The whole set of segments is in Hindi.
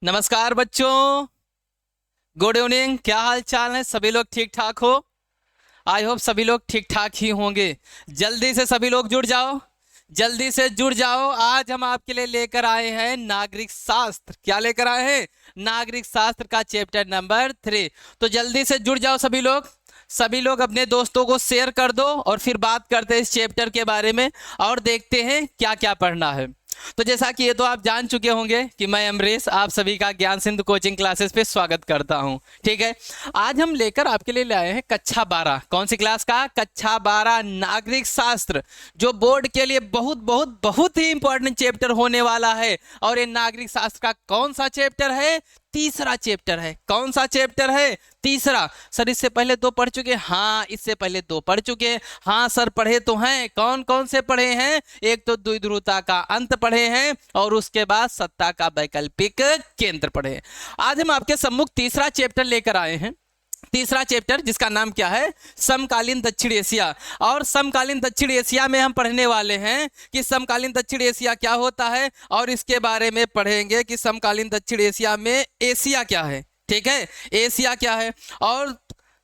नमस्कार बच्चों, गुड इवनिंग। क्या हाल चाल है? सभी लोग ठीक ठाक हो? आई होप सभी लोग ठीक ठाक ही होंगे। जल्दी से सभी लोग जुड़ जाओ, जल्दी से जुड़ जाओ। आज हम आपके लिए लेकर आए हैं नागरिक शास्त्र। क्या लेकर आए हैं? नागरिक शास्त्र का चैप्टर नंबर 3। तो जल्दी से जुड़ जाओ सभी लोग। सभी लोग अपने दोस्तों को शेयर कर दो और फिर बात करते हैं इस चैप्टर के बारे में और देखते हैं क्या क्या पढ़ना है। तो जैसा कि ये तो आप जान चुके होंगे कि मैं अमरीश आप सभी का ज्ञान सिंधु कोचिंग क्लासेस पे स्वागत करता हूं। ठीक है, आज हम लेकर आपके लिए लाए हैं कक्षा 12। कौन सी क्लास का? कक्षा 12 नागरिक शास्त्र, जो बोर्ड के लिए बहुत बहुत बहुत ही इंपॉर्टेंट चैप्टर होने वाला है। और ये नागरिक शास्त्र का कौन सा चैप्टर है? तीसरा चैप्टर है। कौन सा चैप्टर है? तीसरा। सर इससे पहले 2 पढ़ चुके? हाँ, इससे पहले 2 पढ़ चुके। हाँ सर, पढ़े तो हैं। कौन कौन से पढ़े हैं? एक तो द्विध्रुवता का अंत पढ़े हैं और उसके बाद सत्ता का वैकल्पिक केंद्र पढ़े हैं। आज हम आपके सम्मुख तीसरा चैप्टर लेकर आए हैं। तीसरा चैप्टर जिसका नाम क्या है? समकालीन दक्षिण एशिया। और समकालीन दक्षिण एशिया में हम पढ़ने वाले हैं कि समकालीन दक्षिण एशिया क्या होता है और इसके बारे में पढ़ेंगे कि समकालीन दक्षिण एशिया में एशिया क्या है। ठीक है, एशिया क्या है और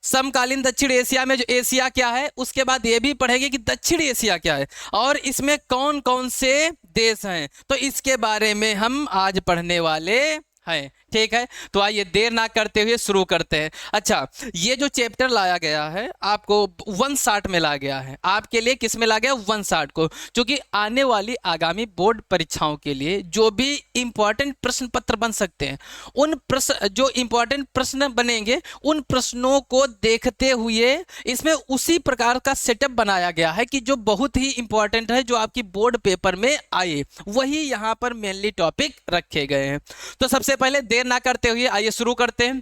समकालीन दक्षिण एशिया में जो एशिया क्या है, उसके बाद ये भी पढ़ेंगे कि दक्षिण एशिया क्या है और इसमें कौन कौन से देश हैं। तो इसके बारे में हम आज पढ़ने वाले हैं। ठीक है, तो आइए देर ना करते हुए शुरू करते हैं। अच्छा, ये जो चैप्टर लाया गया है आपको 160 में ला गया है। आपके लिए किस में ला गया? 160 को, क्योंकि आने वाली आगामी बोर्ड परीक्षाओं के लिए जो भी इंपॉर्टेंट प्रश्न पत्र बन सकते हैं, उन प्रश्न जो इंपॉर्टेंट प्रश्न बनेंगे उन प्रश्नों को देखते हुए इसमें उसी प्रकार का सेटअप बनाया गया है कि जो बहुत ही इंपॉर्टेंट है, जो आपकी बोर्ड पेपर में आए, वही यहाँ पर मेनली टॉपिक रखे गए हैं। तो सबसे पहले देर ना करते हुए आइए शुरू करते हैं।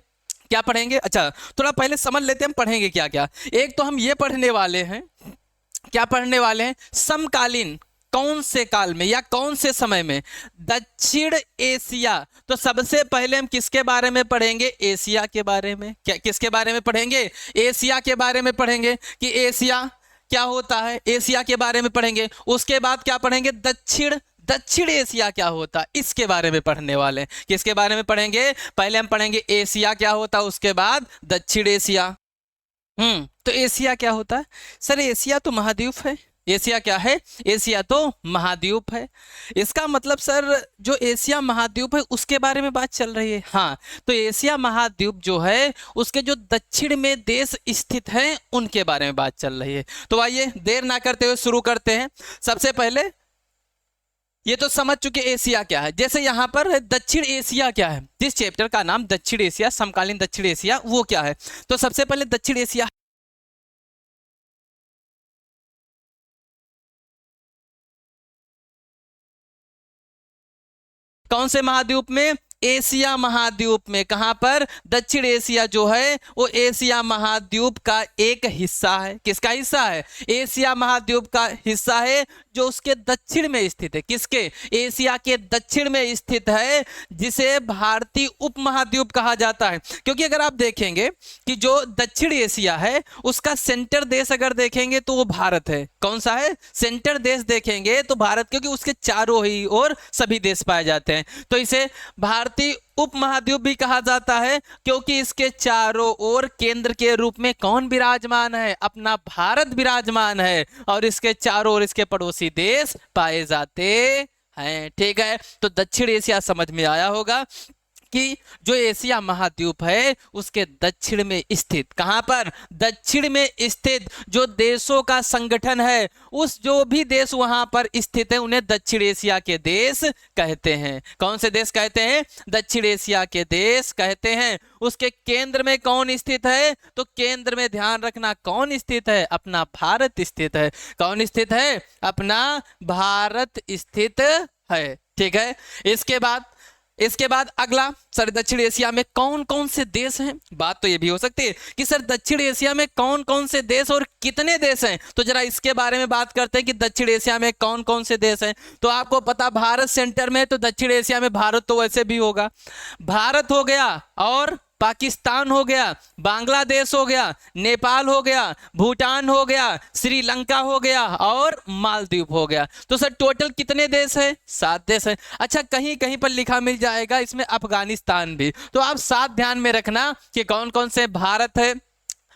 क्या पढ़ेंगे? अच्छा, थोड़ा पहले समझ लेते हैं हम पढ़ेंगे क्या क्या। एक तो हम ये पढ़ने वाले हैं, क्या पढ़ने वाले हैं? समकालीन कौन से काल में या कौन से समय में दक्षिण एशिया। तो सबसे पहले हम किसके बारे में पढ़ेंगे? एशिया के बारे में। क्या किसके बारे में पढ़ेंगे? एशिया के बारे में पढ़ेंगे कि एशिया क्या होता है, एशिया के बारे में पढ़ेंगे। उसके बाद क्या पढ़ेंगे? दक्षिण एशिया क्या होता है, इसके बारे में पढ़ने वाले हैं। किसके बारे में पढ़ेंगे? पहले हम पढ़ेंगे एशिया क्या होता है, उसके बाद दक्षिण एशिया। तो एशिया क्या होता है? सर एशिया तो महाद्वीप है। एशिया क्या है? एशिया तो महाद्वीप है। इसका मतलब सर जो एशिया महाद्वीप है उसके बारे में बात चल रही है। हाँ, तो एशिया महाद्वीप जो है उसके जो दक्षिण में देश स्थित हैं उनके बारे में बात चल रही है। तो आइए देर ना करते हुए शुरू करते हैं। सबसे पहले ये तो समझ चुके एशिया क्या है। जैसे यहां पर दक्षिण एशिया क्या है, जिस चैप्टर का नाम दक्षिण एशिया, समकालीन दक्षिण एशिया, वो क्या है। तो सबसे पहले दक्षिण एशिया कौन से महाद्वीप में? एशिया महाद्वीप में। कहां पर? दक्षिण एशिया जो है वो एशिया महाद्वीप का एक हिस्सा है। किसका हिस्सा है? एशिया महाद्वीप का हिस्सा है जो उसके दक्षिण में स्थित है। किसके? एशिया के दक्षिण में स्थित है, जिसे भारतीय उपमहाद्वीप कहा जाता है। क्योंकि अगर आप देखेंगे कि जो दक्षिण एशिया है उसका सेंटर देश अगर देखेंगे तो वो भारत है। कौन सा है? सेंटर देश देखेंगे तो भारत, क्योंकि उसके चारों ही ओर सभी देश पाए जाते हैं। तो इसे भारतीय उपमहाद्वीप भी कहा जाता है, क्योंकि इसके चारों ओर केंद्र के रूप में कौन विराजमान है? अपना भारत विराजमान है और इसके चारों ओर इसके पड़ोसी देश पाए जाते हैं। ठीक है, तो दक्षिण एशिया समझ में आया होगा कि जो एशिया महाद्वीप है उसके दक्षिण में स्थित, कहां पर? दक्षिण में स्थित जो देशों का संगठन है, उस जो भी देश वहां पर स्थित है उन्हें दक्षिण एशिया के देश कहते हैं। कौन से देश कहते हैं? दक्षिण एशिया के देश कहते हैं। उसके केंद्र में कौन स्थित है? तो केंद्र में ध्यान रखना कौन स्थित है? अपना भारत स्थित है। कौन स्थित है? अपना भारत स्थित है। ठीक है, इसके बाद अगला, सर दक्षिण एशिया में कौन कौन से देश हैं। बात तो ये भी हो सकती है कि सर दक्षिण एशिया में कौन कौन से देश और कितने देश हैं। तो जरा इसके बारे में बात करते हैं कि दक्षिण एशिया में कौन कौन से देश हैं। तो आपको पता भारत सेंटर में, तो दक्षिण एशिया में भारत तो वैसे भी होगा। भारत हो गया और पाकिस्तान हो गया, बांग्लादेश हो गया, नेपाल हो गया, भूटान हो गया, श्रीलंका हो गया और मालदीव हो गया। तो सर टोटल कितने देश है? 7 देश है। अच्छा, कहीं कहीं पर लिखा मिल जाएगा इसमें अफगानिस्तान भी, तो आप साथ ध्यान में रखना कि कौन कौन से भारत है,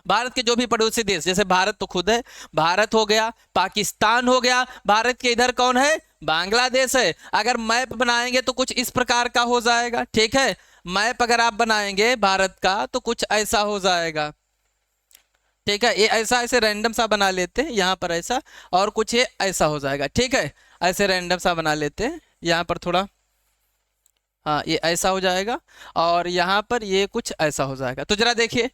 भारत के जो भी पड़ोसी देश, जैसे भारत तो खुद है, भारत हो गया, पाकिस्तान हो गया, भारत के इधर कौन है? बांग्लादेश है। अगर मैप बनाएंगे तो कुछ इस प्रकार का हो जाएगा, ठीक है। मैप अगर आप बनाएंगे भारत का तो कुछ ऐसा हो जाएगा, ठीक है। ये ऐसा ऐसे रैंडम सा बना लेते हैं यहाँ पर ऐसा, और कुछ ये ऐसा हो जाएगा, ठीक है। ऐसे रैंडम सा बना लेते हैं यहाँ पर थोड़ा, हाँ ये ऐसा हो जाएगा, और यहाँ पर ये कुछ ऐसा हो जाएगा। तो जरा देखिए,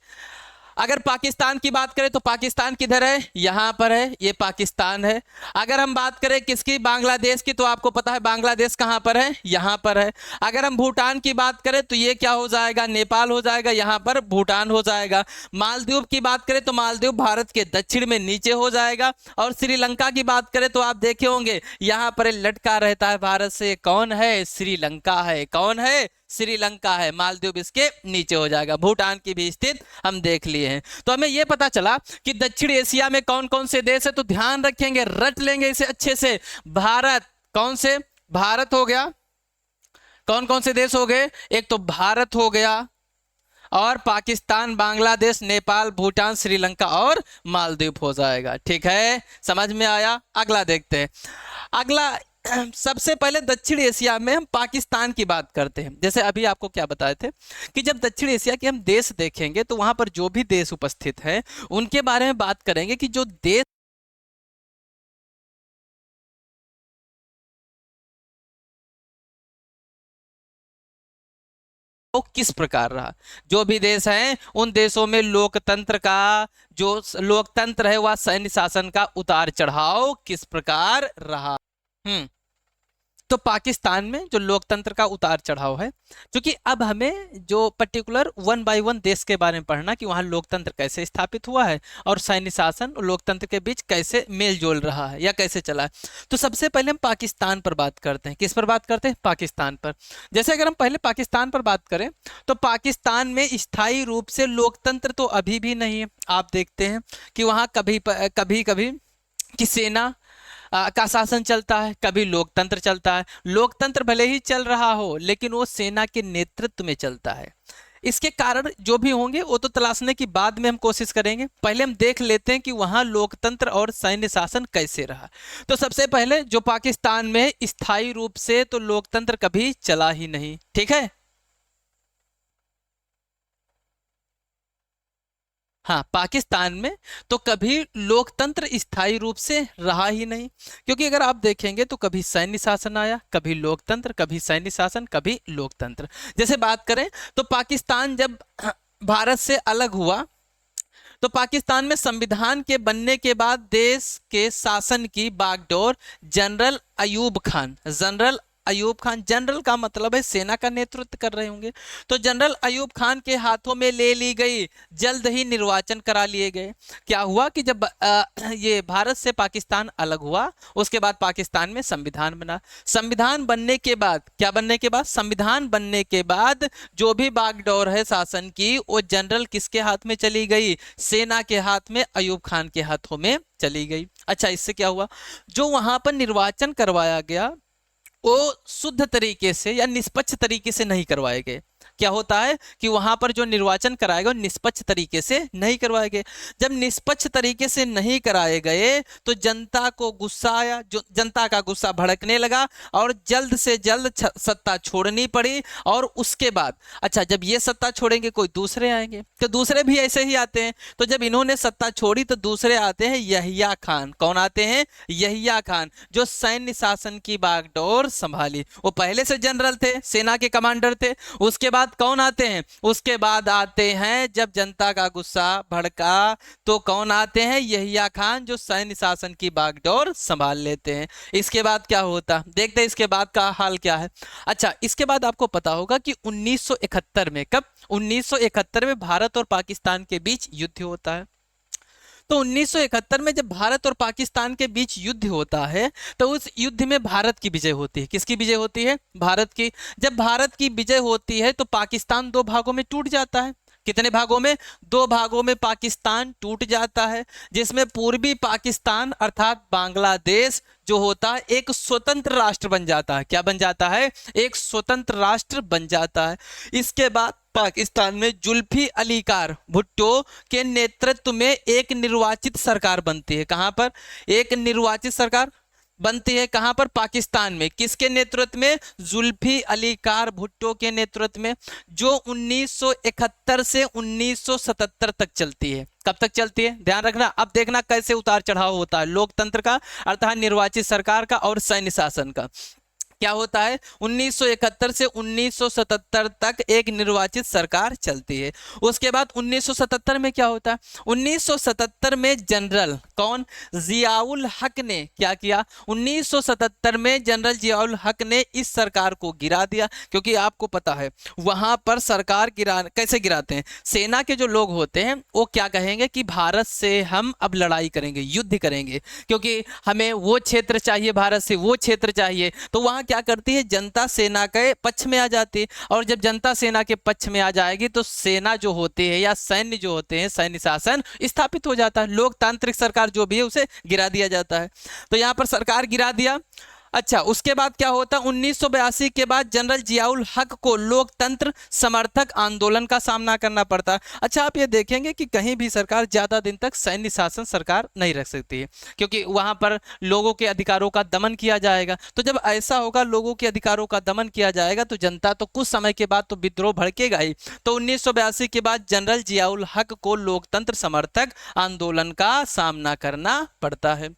अगर पाकिस्तान की बात करें तो पाकिस्तान किधर है? यहाँ पर है, ये पाकिस्तान है। अगर हम बात करें किसकी? बांग्लादेश की, तो आपको पता है बांग्लादेश कहाँ पर है? यहाँ पर है। अगर हम भूटान की बात करें तो ये क्या हो जाएगा? नेपाल हो जाएगा, यहाँ पर भूटान हो जाएगा। मालदीव की बात करें तो मालदीव भारत के दक्षिण में नीचे हो जाएगा। और श्रीलंका की बात करें तो आप देखे होंगे यहाँ पर लटका रहता है भारत से, कौन है? श्रीलंका है। कौन है? श्रीलंका है। मालदीव इसके नीचे हो जाएगा। भूटान की भी स्थिति हम देख लिए हैं। तो हमें यह पता चला कि दक्षिण एशिया में कौन कौन से देश है, तो ध्यान रखेंगे, रट लेंगे इसे अच्छे से। भारत, कौन से? भारत हो गया। कौन कौन से देश हो गए? एक तो भारत हो गया, और पाकिस्तान, बांग्लादेश, नेपाल, भूटान, श्रीलंका और मालदीव हो जाएगा, ठीक है। समझ में आया? अगला देखते हैं। अगला, सबसे पहले दक्षिण एशिया में हम पाकिस्तान की बात करते हैं। जैसे अभी आपको क्या बताए थे कि जब दक्षिण एशिया के हम देश देखेंगे तो वहां पर जो भी देश उपस्थित हैं उनके बारे में बात करेंगे कि जो देश वो किस प्रकार रहा। जो भी देश हैं उन देशों में लोकतंत्र का, जो लोकतंत्र है वह सैन्य शासन का उतार चढ़ाव किस प्रकार रहा। तो पाकिस्तान में जो लोकतंत्र का उतार चढ़ाव है, क्योंकि अब हमें जो पर्टिकुलर 1 बाय 1 देश के बारे में पढ़ना कि वहाँ लोकतंत्र कैसे स्थापित हुआ है और सैन्य शासन और लोकतंत्र के बीच कैसे मेल जोल रहा है या कैसे चला है। तो सबसे पहले हम पाकिस्तान पर बात करते हैं। किस पर बात करते हैं? पाकिस्तान पर। जैसे अगर हम पहले पाकिस्तान पर बात करें तो पाकिस्तान में स्थायी रूप से लोकतंत्र तो अभी भी नहीं है। आप देखते हैं कि वहाँ कभी कभी कि सेना का शासन चलता है, कभी लोकतंत्र चलता है। लोकतंत्र भले ही चल रहा हो लेकिन वो सेना के नेतृत्व में चलता है। इसके कारण जो भी होंगे वो तो तलाशने की बाद में हम कोशिश करेंगे। पहले हम देख लेते हैं कि वहां लोकतंत्र और सैन्य शासन कैसे रहा। तो सबसे पहले जो पाकिस्तान में स्थायी रूप से तो लोकतंत्र कभी चला ही नहीं, ठीक है। हाँ, पाकिस्तान में तो कभी लोकतंत्र स्थायी रूप से रहा ही नहीं, क्योंकि अगर आप देखेंगे तो कभी सैन्य शासन आया, कभी लोकतंत्र, कभी सैन्य शासन, कभी लोकतंत्र। जैसे बात करें तो पाकिस्तान जब भारत से अलग हुआ तो पाकिस्तान में संविधान के बनने के बाद देश के शासन की बागडोर जनरल अयूब खान, जनरल का मतलब है सेना का नेतृत्व कर रहे होंगे, तो जनरल अयूब खान के हाथों में ले ली गई। जल्द ही निर्वाचन करा लिए गए। क्या हुआ कि जब ये भारत से पाकिस्तान अलग हुआ उसके बाद पाकिस्तान में संविधान बना। संविधान बनने के बाद, क्या बनने के बाद? संविधान बनने के बाद जो भी बागडोर है शासन की वो जनरल किसके हाथ में चली गई? सेना के हाथ में, अयूब खान के हाथों में चली गई। अच्छा, इससे क्या हुआ? जो वहां पर निर्वाचन करवाया गया वो शुद्ध तरीके से या निष्पक्ष तरीके से नहीं करवाए गए। क्या होता है कि वहां पर जो निर्वाचन कराए गए निष्पक्ष तरीके से नहीं करवाए गए। जब निष्पक्ष तरीके से नहीं कराए गए तो जनता को गुस्सा आया, जो जनता का गुस्सा भड़कने लगा और जल्द से जल्द सत्ता छोड़नी पड़ी। और उसके बाद अच्छा, जब ये सत्ता छोड़ेंगे कोई दूसरे आएंगे, तो दूसरे भी ऐसे ही आते हैं। तो जब इन्होंने सत्ता छोड़ी तो दूसरे आते हैं यहिया खान। कौन आते हैं? यहिया खान, जो सैन्य शासन की बागडोर संभाली। वो पहले से जनरल थे, सेना के कमांडर थे। उसके बाद कौन आते हैं? उसके बाद आते हैं जब जनता का गुस्सा भड़का तो कौन आते हैं? यहिया खान, जो सैन्य शासन की बागडोर संभाल लेते हैं। इसके बाद क्या होता, देखते हैं इसके बाद का हाल क्या है। अच्छा, इसके बाद आपको पता होगा कि 1971 में, कब? 1971 में भारत और पाकिस्तान के बीच युद्ध होता है। तो 1971 में जब भारत और पाकिस्तान के बीच युद्ध होता है तो उस युद्ध में भारत की विजय होती है। किसकी विजय होती है? भारत की। जब भारत की विजय होती है तो पाकिस्तान 2 भागों में टूट जाता है। कितने भागों में? 2 भागों में पाकिस्तान टूट जाता है, जिसमें पूर्वी पाकिस्तान अर्थात बांग्लादेश जो होता है एक स्वतंत्र राष्ट्र बन जाता है। क्या बन जाता है? एक स्वतंत्र राष्ट्र बन जाता है। इसके बाद पाकिस्तान में जुल्फी अली कार भुट्टो के नेतृत्व में एक निर्वाचित सरकार बनती है। कहां पर? एक निर्वाचित सरकार बनती है। कहां पर? पाकिस्तान में। किसके नेतृत्व में? जुल्फी अली कार भुट्टो के नेतृत्व में, जो 1971 से 1977 तक चलती है। कब तक चलती है? ध्यान रखना। अब देखना कैसे उतार चढ़ाव होता है लोकतंत्र का अर्थात निर्वाचित सरकार का और सैन्य शासन का। क्या होता है? 1971 से 1977 तक एक निर्वाचित सरकार चलती है। उसके बाद 1977 में क्या होता है? 1977 में जनरल कौन? जियाउल हक ने क्या किया? 1977 में जनरल जियाउल हक ने इस सरकार को गिरा दिया, क्योंकि आपको पता है वहां पर सरकार कैसे गिराते हैं? सेना के जो लोग होते हैं वो क्या कहेंगे कि भारत से हम अब लड़ाई करेंगे, युद्ध करेंगे, क्योंकि हमें वो क्षेत्र चाहिए, भारत से वो क्षेत्र चाहिए। तो वहां क्या करती है? जनता सेना के पक्ष में आ जाती है, और जब जनता सेना के पक्ष में आ जाएगी तो सेना जो होती है या सैन्य जो होते हैं, सैन्य शासन स्थापित हो जाता है। लोकतांत्रिक सरकार जो भी है उसे गिरा दिया जाता है। तो यहां पर सरकार गिरा दिया। अच्छा, उसके बाद क्या होता? 1982 के बाद जनरल जियाउल हक को लोकतंत्र समर्थक आंदोलन का सामना करना पड़ता। अच्छा, आप ये देखेंगे कि कहीं भी सरकार ज्यादा दिन तक सैन्य शासन सरकार नहीं रख सकती है, क्योंकि वहां पर लोगों के अधिकारों का दमन किया जाएगा। तो जब ऐसा होगा, लोगों के अधिकारों का दमन किया जाएगा, तो जनता तो कुछ समय के बाद तो विद्रोह भड़केगा ही। तो 1982 के बाद जनरल जियाउल हक को लोकतंत्र समर्थक आंदोलन का सामना करना पड़ता है।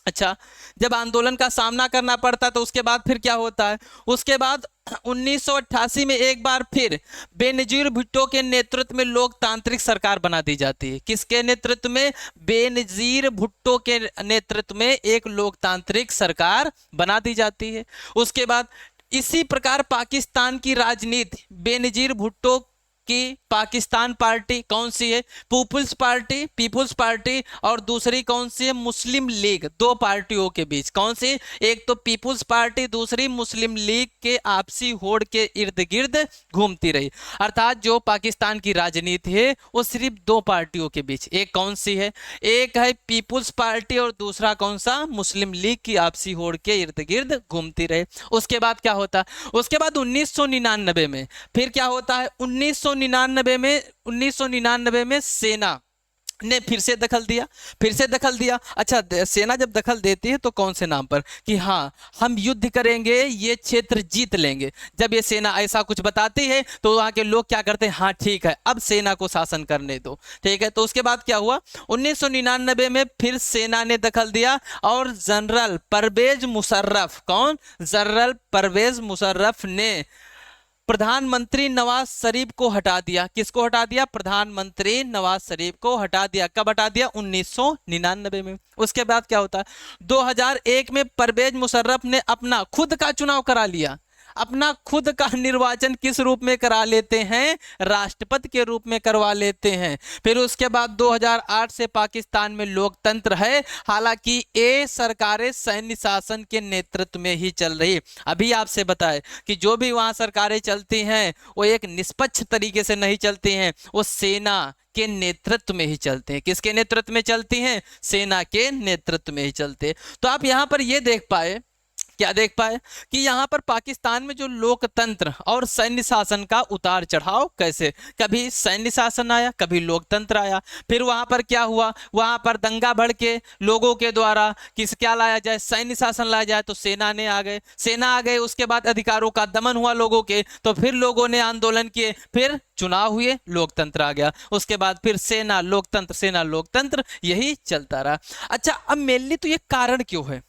अच्छा, जब आंदोलन का सामना करना पड़ता तो उसके बाद फिर क्या होता है? उसके बाद 1988 में एक बार फिर बेनजीर भुट्टो के नेतृत्व में लोकतांत्रिक सरकार बना दी जाती है। किसके नेतृत्व में? बेनजीर भुट्टो के नेतृत्व में एक लोकतांत्रिक सरकार बना दी जाती है। उसके बाद इसी प्रकार पाकिस्तान की राजनीति बेनजीर भुट्टो कि पाकिस्तान पार्टी कौन सी है? पीपुल्स पार्टी और दूसरी कौन सी है? मुस्लिम लीग। 2 पार्टियों के बीच कौन सी? एक तो पीपुल्स पार्टी, दूसरी मुस्लिम लीग के आपसी होड़ के इर्द गिर्द घूमती रही। अर्थात जो पाकिस्तान की राजनीति है वो सिर्फ 2 पार्टियों के बीच। एक कौन सी है? एक है पीपुल्स पार्टी और दूसरा कौन सा? मुस्लिम लीग की आपसी होड़ के इर्द गिर्द घूमती रहे। उसके बाद क्या होता? उसके बाद 1999 में फिर क्या होता है? 1999 में सेना ने फिर से दखल दिया। अच्छा, सेना जब दखल देती है तो कौन से नाम पर? कि हाँ, हम युद्ध करेंगे, ये क्षेत्र जीत लेंगे। जब ये सेना ऐसा कुछ बताती है तो वहां के लोग क्या करते हैं? हाँ ठीक है, अब सेना को शासन करने दो। ठीक है, तो उसके बाद क्या हुआ? 1999 में फिर सेना ने दखल दिया और जनरल परवेज मुशर्रफ, कौन? जनरल परवेज मुशर्रफ ने प्रधानमंत्री नवाज शरीफ को हटा दिया। किसको हटा दिया? प्रधानमंत्री नवाज शरीफ को हटा दिया। कब हटा दिया? 1999 में। उसके बाद क्या होता है? 2001 में परवेज मुशर्रफ ने अपना खुद का चुनाव करा लिया। अपना खुद का निर्वाचन किस रूप में करा लेते हैं? राष्ट्रपति के रूप में करवा लेते हैं। फिर उसके बाद 2008 से पाकिस्तान में लोकतंत्र है, हालांकि ये सरकारें सैन्य शासन के नेतृत्व में ही चल रही। अभी आपसे बताएं कि जो भी वहां सरकारें चलती हैं वो एक निष्पक्ष तरीके से नहीं चलती हैं, वो सेना के नेतृत्व में ही चलते हैं। किसके नेतृत्व में चलती हैं? सेना के नेतृत्व में ही चलते हैं। तो आप यहां पर ये देख पाए, क्या देख पाए कि यहां पर पाकिस्तान में जो लोकतंत्र और सैन्य शासन का उतार चढ़ाव कैसे, कभी सैन्य शासन आया, कभी लोकतंत्र आया। फिर वहां पर क्या हुआ? वहां पर दंगा भड़के लोगों के द्वारा क्या लाया जाए? सैन्य शासन लाया जाए, तो सेना आ गए। उसके बाद अधिकारों का दमन हुआ लोगों के, तो फिर लोगों ने आंदोलन किए, फिर चुनाव हुए, लोकतंत्र आ गया। उसके बाद फिर सेना लोकतंत्र यही चलता रहा। अच्छा, अब मेनली तो ये कारण क्यों है?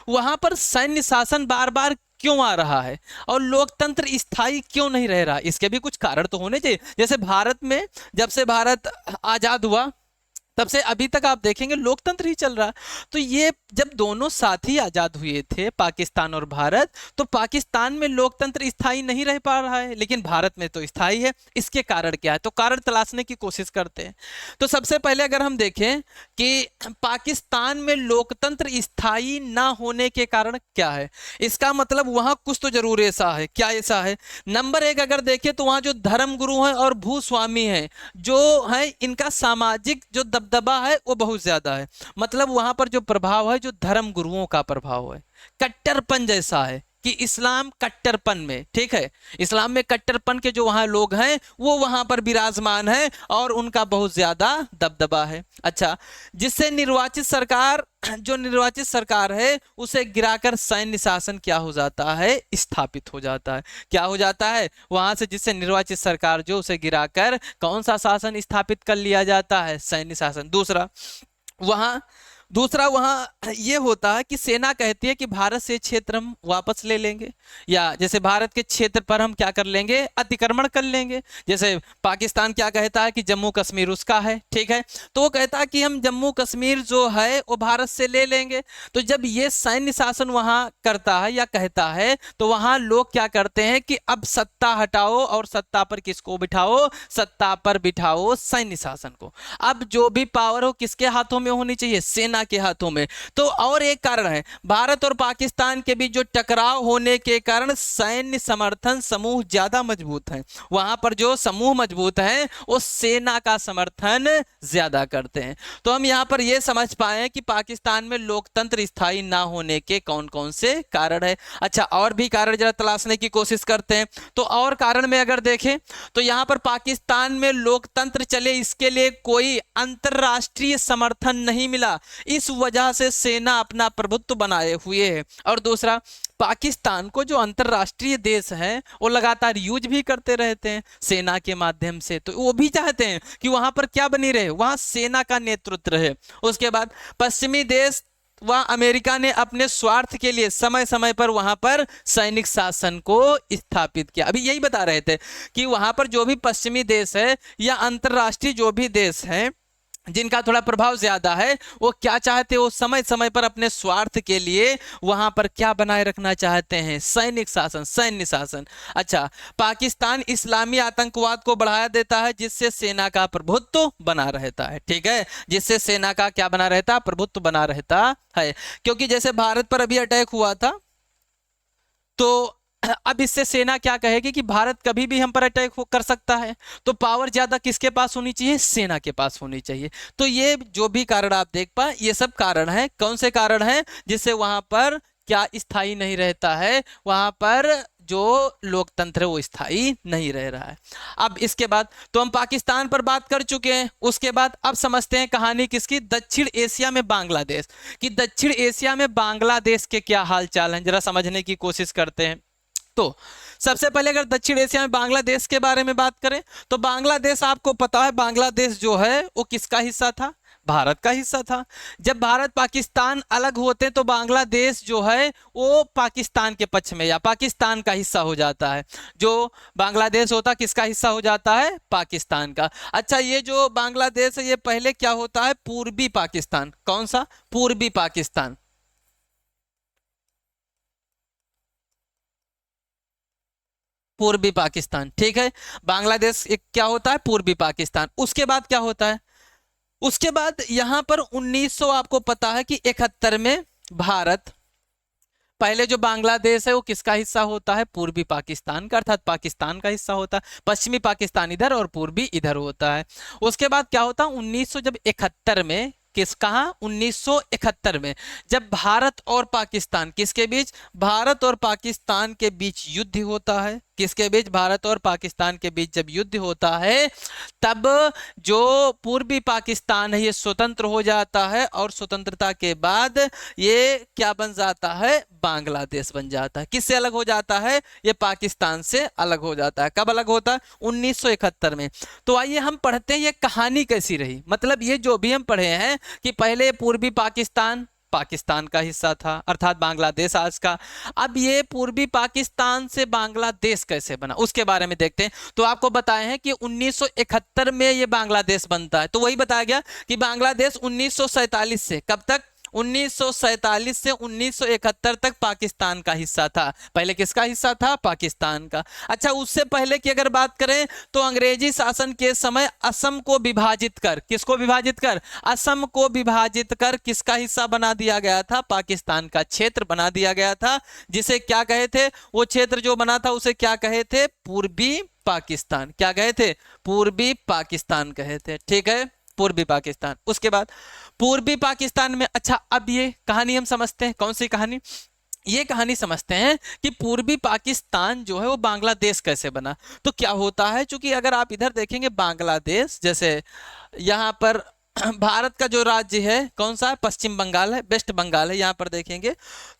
वहां पर सैन्य शासन बार बार क्यों आ रहा है और लोकतंत्र स्थायी क्यों नहीं रह रहा? इसके भी कुछ कारण तो होने चाहिए। जैसे भारत में जब से भारत आजाद हुआ, तब से अभी तक आप देखेंगे लोकतंत्र ही चल रहा है। तो ये जब दोनों साथ ही आजाद हुए थे, पाकिस्तान और भारत, तो पाकिस्तान में लोकतंत्र स्थायी नहीं रह पा रहा है, लेकिन भारत में तो स्थायी है। इसके कारण क्या है, तो कारण तलाशने की कोशिश करते हैं। तो सबसे पहले अगर हम देखें कि पाकिस्तान में लोकतंत्र स्थायी ना होने के कारण क्या है, इसका मतलब वहां कुछ तो जरूर ऐसा है। क्या ऐसा है? नंबर एक, अगर देखें तो वहां जो धर्म गुरु हैं और भूस्वामी हैं जो है, इनका सामाजिक जो दबदबा है वो बहुत ज्यादा है। मतलब वहां पर जो प्रभाव है, जो धर्म गुरुओं का प्रभाव है, कट्टरपन जैसा है कि इस्लाम कट्टरपन में, ठीक है, इस्लाम में कट्टरपन के जो वहां लोग हैं वो वहां पर विराजमान है और उनका बहुत ज्यादा दबदबा है। अच्छा, जिससे निर्वाचित सरकार, जो निर्वाचित सरकार है उसे गिराकर सैन्य शासन क्या हो जाता है, स्थापित हो जाता है। क्या हो जाता है वहां से, जिससे निर्वाचित सरकार जो, उसे गिराकर कौन सा शासन स्थापित कर लिया जाता है, सैन्य शासन। दूसरा वहां ये होता है कि सेना कहती है कि भारत से क्षेत्र हम वापस ले लेंगे, या जैसे भारत के क्षेत्र पर हम क्या कर लेंगे, अतिक्रमण कर लेंगे। जैसे पाकिस्तान क्या कहता है कि जम्मू कश्मीर उसका है, ठीक है, तो वो कहता है कि हम जम्मू कश्मीर जो है वो भारत से ले लेंगे। तो जब ये सैन्य शासन वहां करता है या कहता है, तो वहां लोग क्या करते हैं कि अब सत्ता हटाओ, और सत्ता पर किसको बिठाओ, सत्ता पर बिठाओ सैन्य शासन को। अब जो भी पावर हो किसके हाथों में होनी चाहिए, सेना के हाथों में। तो और एक कारण है, भारत और पाकिस्तान के बीच जो टकराव होने के कारण सैन्य समर्थन समूह ज्यादा मजबूत हैं। वहां पर जो समूह मजबूत हैं वो सेना का समर्थन ज्यादा करते हैं। तो हम यहां पर यह समझ पाए कि पाकिस्तान में लोकतंत्र स्थायी ना होने के कौन कौन से कारण है। अच्छा, और भी कारण जरा तलाशने की कोशिश करते हैं। तो और कारण में अगर देखें तो यहां पर पाकिस्तान में लोकतंत्र चले, इसके लिए कोई अंतरराष्ट्रीय समर्थन नहीं मिला, इस वजह से सेना अपना प्रभुत्व बनाए हुए है। और दूसरा, पाकिस्तान को जो अंतरराष्ट्रीय देश हैं वो लगातार यूज भी करते रहते हैं सेना के माध्यम से, तो वो भी चाहते हैं कि वहां पर क्या बनी रहे, वहां सेना का नेतृत्व रहे। उसके बाद पश्चिमी देश व अमेरिका ने अपने स्वार्थ के लिए समय समय पर वहां पर सैनिक शासन को स्थापित किया। अभी यही बता रहे थे कि वहां पर जो भी पश्चिमी देश है या अंतरराष्ट्रीय जो भी देश है जिनका थोड़ा प्रभाव ज्यादा है, वो क्या चाहते हैं, वो समय समय पर अपने स्वार्थ के लिए वहां पर क्या बनाए रखना चाहते हैं, सैनिक शासन, सैन्य शासन। अच्छा, पाकिस्तान इस्लामी आतंकवाद को बढ़ावा देता है जिससे सेना का प्रभुत्व बना रहता है, ठीक है, जिससे सेना का क्या बना रहता है, प्रभुत्व बना रहता है। क्योंकि जैसे भारत पर अभी अटैक हुआ था, तो अब इससे सेना क्या कहेगी कि भारत कभी भी हम पर अटैक कर सकता है, तो पावर ज्यादा किसके पास होनी चाहिए, सेना के पास होनी चाहिए। तो ये जो भी कारण आप देख पाए, ये सब कारण है। कौन से कारण हैं जिससे वहां पर क्या स्थायी नहीं रहता है, वहां पर जो लोकतंत्र है वो स्थायी नहीं रह रहा है। अब इसके बाद तो हम पाकिस्तान पर बात कर चुके हैं। उसके बाद अब समझते हैं कहानी किसकी, दक्षिण एशिया में बांग्लादेश कि दक्षिण एशिया में बांग्लादेश के क्या हाल चाल हैं, जरा समझने की कोशिश करते हैं। तो सबसे पहले अगर दक्षिण एशिया में बांग्लादेश के बारे में बात करें तो बांग्लादेश, आपको पता है बांग्लादेश जो है वो किसका हिस्सा था, भारत का हिस्सा था। जब भारत पाकिस्तान अलग होते तो बांग्लादेश जो है वो पाकिस्तान के पक्ष में या पाकिस्तान का हिस्सा हो जाता है। जो बांग्लादेश होता किसका हिस्सा हो जाता है, पाकिस्तान का। अच्छा, ये जो बांग्लादेश है ये पहले क्या होता है, पूर्वी पाकिस्तान। कौन सा, पूर्वी पाकिस्तान। पूर्वी पाकिस्तान, ठीक है, बांग्लादेश एक क्या होता है, पूर्वी पाकिस्तान। उसके बाद क्या होता है, उसके बाद यहां पर 1900 आपको पता है कि 71 में भारत, पहले जो बांग्लादेश है वो किसका हिस्सा होता है, पूर्वी पाकिस्तान का, अर्थात पाकिस्तान का हिस्सा होता है। पश्चिमी पाकिस्तान इधर और पूर्वी इधर होता है। उसके बाद क्या होता है, 1900 जब 71 में, किस कहा, 1971 में जब भारत और पाकिस्तान किसके बीच, भारत और पाकिस्तान के बीच युद्ध होता है। किसके बीच, भारत और पाकिस्तान के बीच जब युद्ध होता है तब जो पूर्वी पाकिस्तान है ये स्वतंत्र हो जाता है, और स्वतंत्रता के बाद ये क्या बन जाता है, बांग्लादेश बन जाता है। किससे अलग हो जाता है, ये पाकिस्तान से अलग हो जाता है। कब अलग होता है, 1971 में। तो आइए हम पढ़ते हैं ये कहानी कैसी रही। मतलब ये जो भी हम पढ़े हैं कि पहले पूर्वी पाकिस्तान पाकिस्तान का हिस्सा था, अर्थात बांग्लादेश आज का। अब ये पूर्वी पाकिस्तान से बांग्लादेश कैसे बना उसके बारे में देखते हैं। तो आपको बताए हैं कि 1971 में ये बांग्लादेश बनता है। तो वही बताया गया कि बांग्लादेश 1947 से कब तक, 1947 से 1971 तक पाकिस्तान का हिस्सा था। पहले किसका हिस्सा था? पाकिस्तान का। अच्छा, उससे पहले की अगर बात करें तो अंग्रेजी शासन के समय असम को विभाजित कर, किसको विभाजित कर? असम को विभाजित कर किसका हिस्सा बना दिया गया था? पाकिस्तान का क्षेत्र बना दिया गया था, जिसे क्या कहे थे? वो क्षेत्र जो बना था उसे क्या कहे थे? पूर्वी पाकिस्तान। क्या कहे थे? पूर्वी पाकिस्तान कहे थे। ठीक है, पूर्वी पाकिस्तान। उसके बाद पूर्वी पाकिस्तान में, अच्छा अब ये कहानी हम समझते हैं। कौन सी कहानी? ये कहानी समझते हैं कि पूर्वी पाकिस्तान जो है वो बांग्लादेश कैसे बना। तो क्या होता है, चूंकि अगर आप इधर देखेंगे बांग्लादेश, जैसे यहाँ पर भारत का जो राज्य है कौन सा है? पश्चिम बंगाल है, वेस्ट बंगाल है। यहाँ पर देखेंगे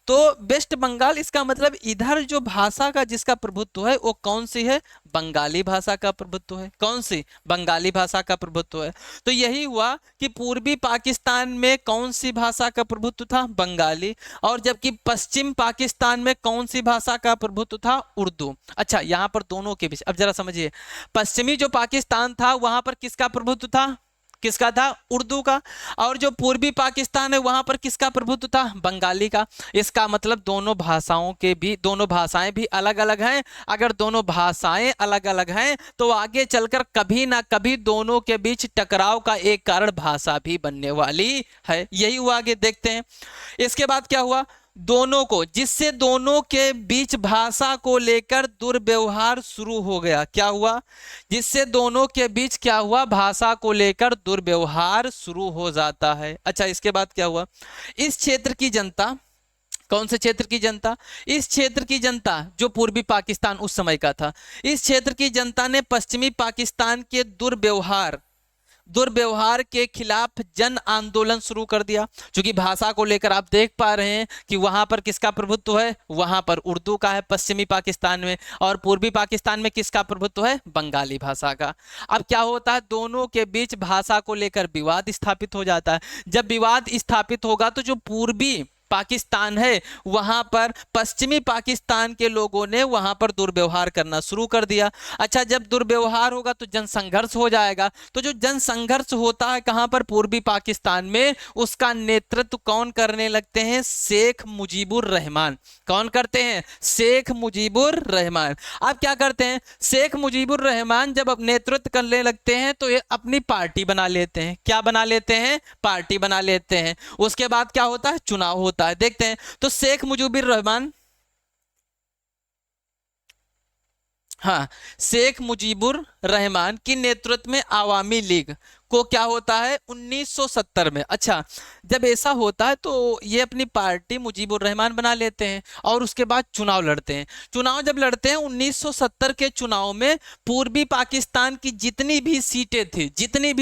तो वेस्ट बंगाल, इसका मतलब इधर जो भाषा का जिसका प्रभुत्व है वो कौन सी है? बंगाली भाषा का प्रभुत्व है। कौन सी? बंगाली भाषा का प्रभुत्व है। तो यही हुआ कि पूर्वी पाकिस्तान में कौन सी भाषा का प्रभुत्व था? बंगाली। और जबकि पश्चिम पाकिस्तान में कौन सी भाषा का प्रभुत्व था? उर्दू। अच्छा, यहाँ पर दोनों के बीच अब जरा समझिए, पश्चिमी जो पाकिस्तान था वहां पर किसका प्रभुत्व था? किसका था? उर्दू का। और जो पूर्वी पाकिस्तान है वहां पर किसका प्रभुत्व था? बंगाली का। इसका मतलब दोनों भाषाओं के भी, दोनों भाषाएं भी अलग अलग हैं। अगर दोनों भाषाएं अलग अलग हैं तो आगे चलकर कभी ना कभी दोनों के बीच टकराव का एक कारण भाषा भी बनने वाली है। यही हुआ, आगे देखते हैं। इसके बाद क्या हुआ? दोनों को, जिससे दोनों के बीच भाषा को लेकर दुर्व्यवहार शुरू हो गया। क्या हुआ? जिससे दोनों के बीच क्या हुआ? भाषा को लेकर दुर्व्यवहार शुरू हो जाता है। अच्छा, इसके बाद क्या हुआ? इस क्षेत्र की जनता, कौन से क्षेत्र की जनता? इस क्षेत्र की जनता जो पूर्वी पाकिस्तान उस समय का था, इस क्षेत्र की जनता ने पश्चिमी पाकिस्तान के दुर्व्यवहार के खिलाफ जन आंदोलन शुरू कर दिया। क्योंकि भाषा को लेकर आप देख पा रहे हैं कि वहां पर किसका प्रभुत्व है? वहां पर उर्दू का है पश्चिमी पाकिस्तान में, और पूर्वी पाकिस्तान में किसका प्रभुत्व है? बंगाली भाषा का। अब क्या होता है? दोनों के बीच भाषा को लेकर विवाद स्थापित हो जाता है। जब विवाद स्थापित होगा तो जो पूर्वी पाकिस्तान है वहां पर पश्चिमी पाकिस्तान के लोगों ने वहां पर दुर्व्यवहार करना शुरू कर दिया। अच्छा, जब दुर्व्यवहार होगा तो जनसंघर्ष हो जाएगा। तो जो जनसंघर्ष होता है कहां पर? पूर्वी पाकिस्तान में। उसका नेतृत्व कौन करने लगते हैं? शेख मुजीबुर रहमान। कौन करते हैं? शेख मुजीबुर रहमान। अब क्या करते हैं? शेख मुजीबुर रहमान जब नेतृत्व करने लगते हैं तो ये अपनी पार्टी बना लेते हैं। क्या बना लेते हैं? पार्टी बना लेते हैं। उसके बाद क्या होता है? चुनाव होता है। देखते हैं। तो शेख मुजीबुर रहमान, हाँ, शेख मुजीबुर रहमान की नेतृत्व में आवामी लीग को क्या होता है? 1970 में। अच्छा, जब ऐसा होता है तो ये अपनी पार्टी मुजीबुर रहमान बना लेते हैं और उसके बाद चुनाव लड़ते हैं। चुनाव जब लड़ते हैं 1970 के चुनाव में पूर्वी पाकिस्तान की जितनी भी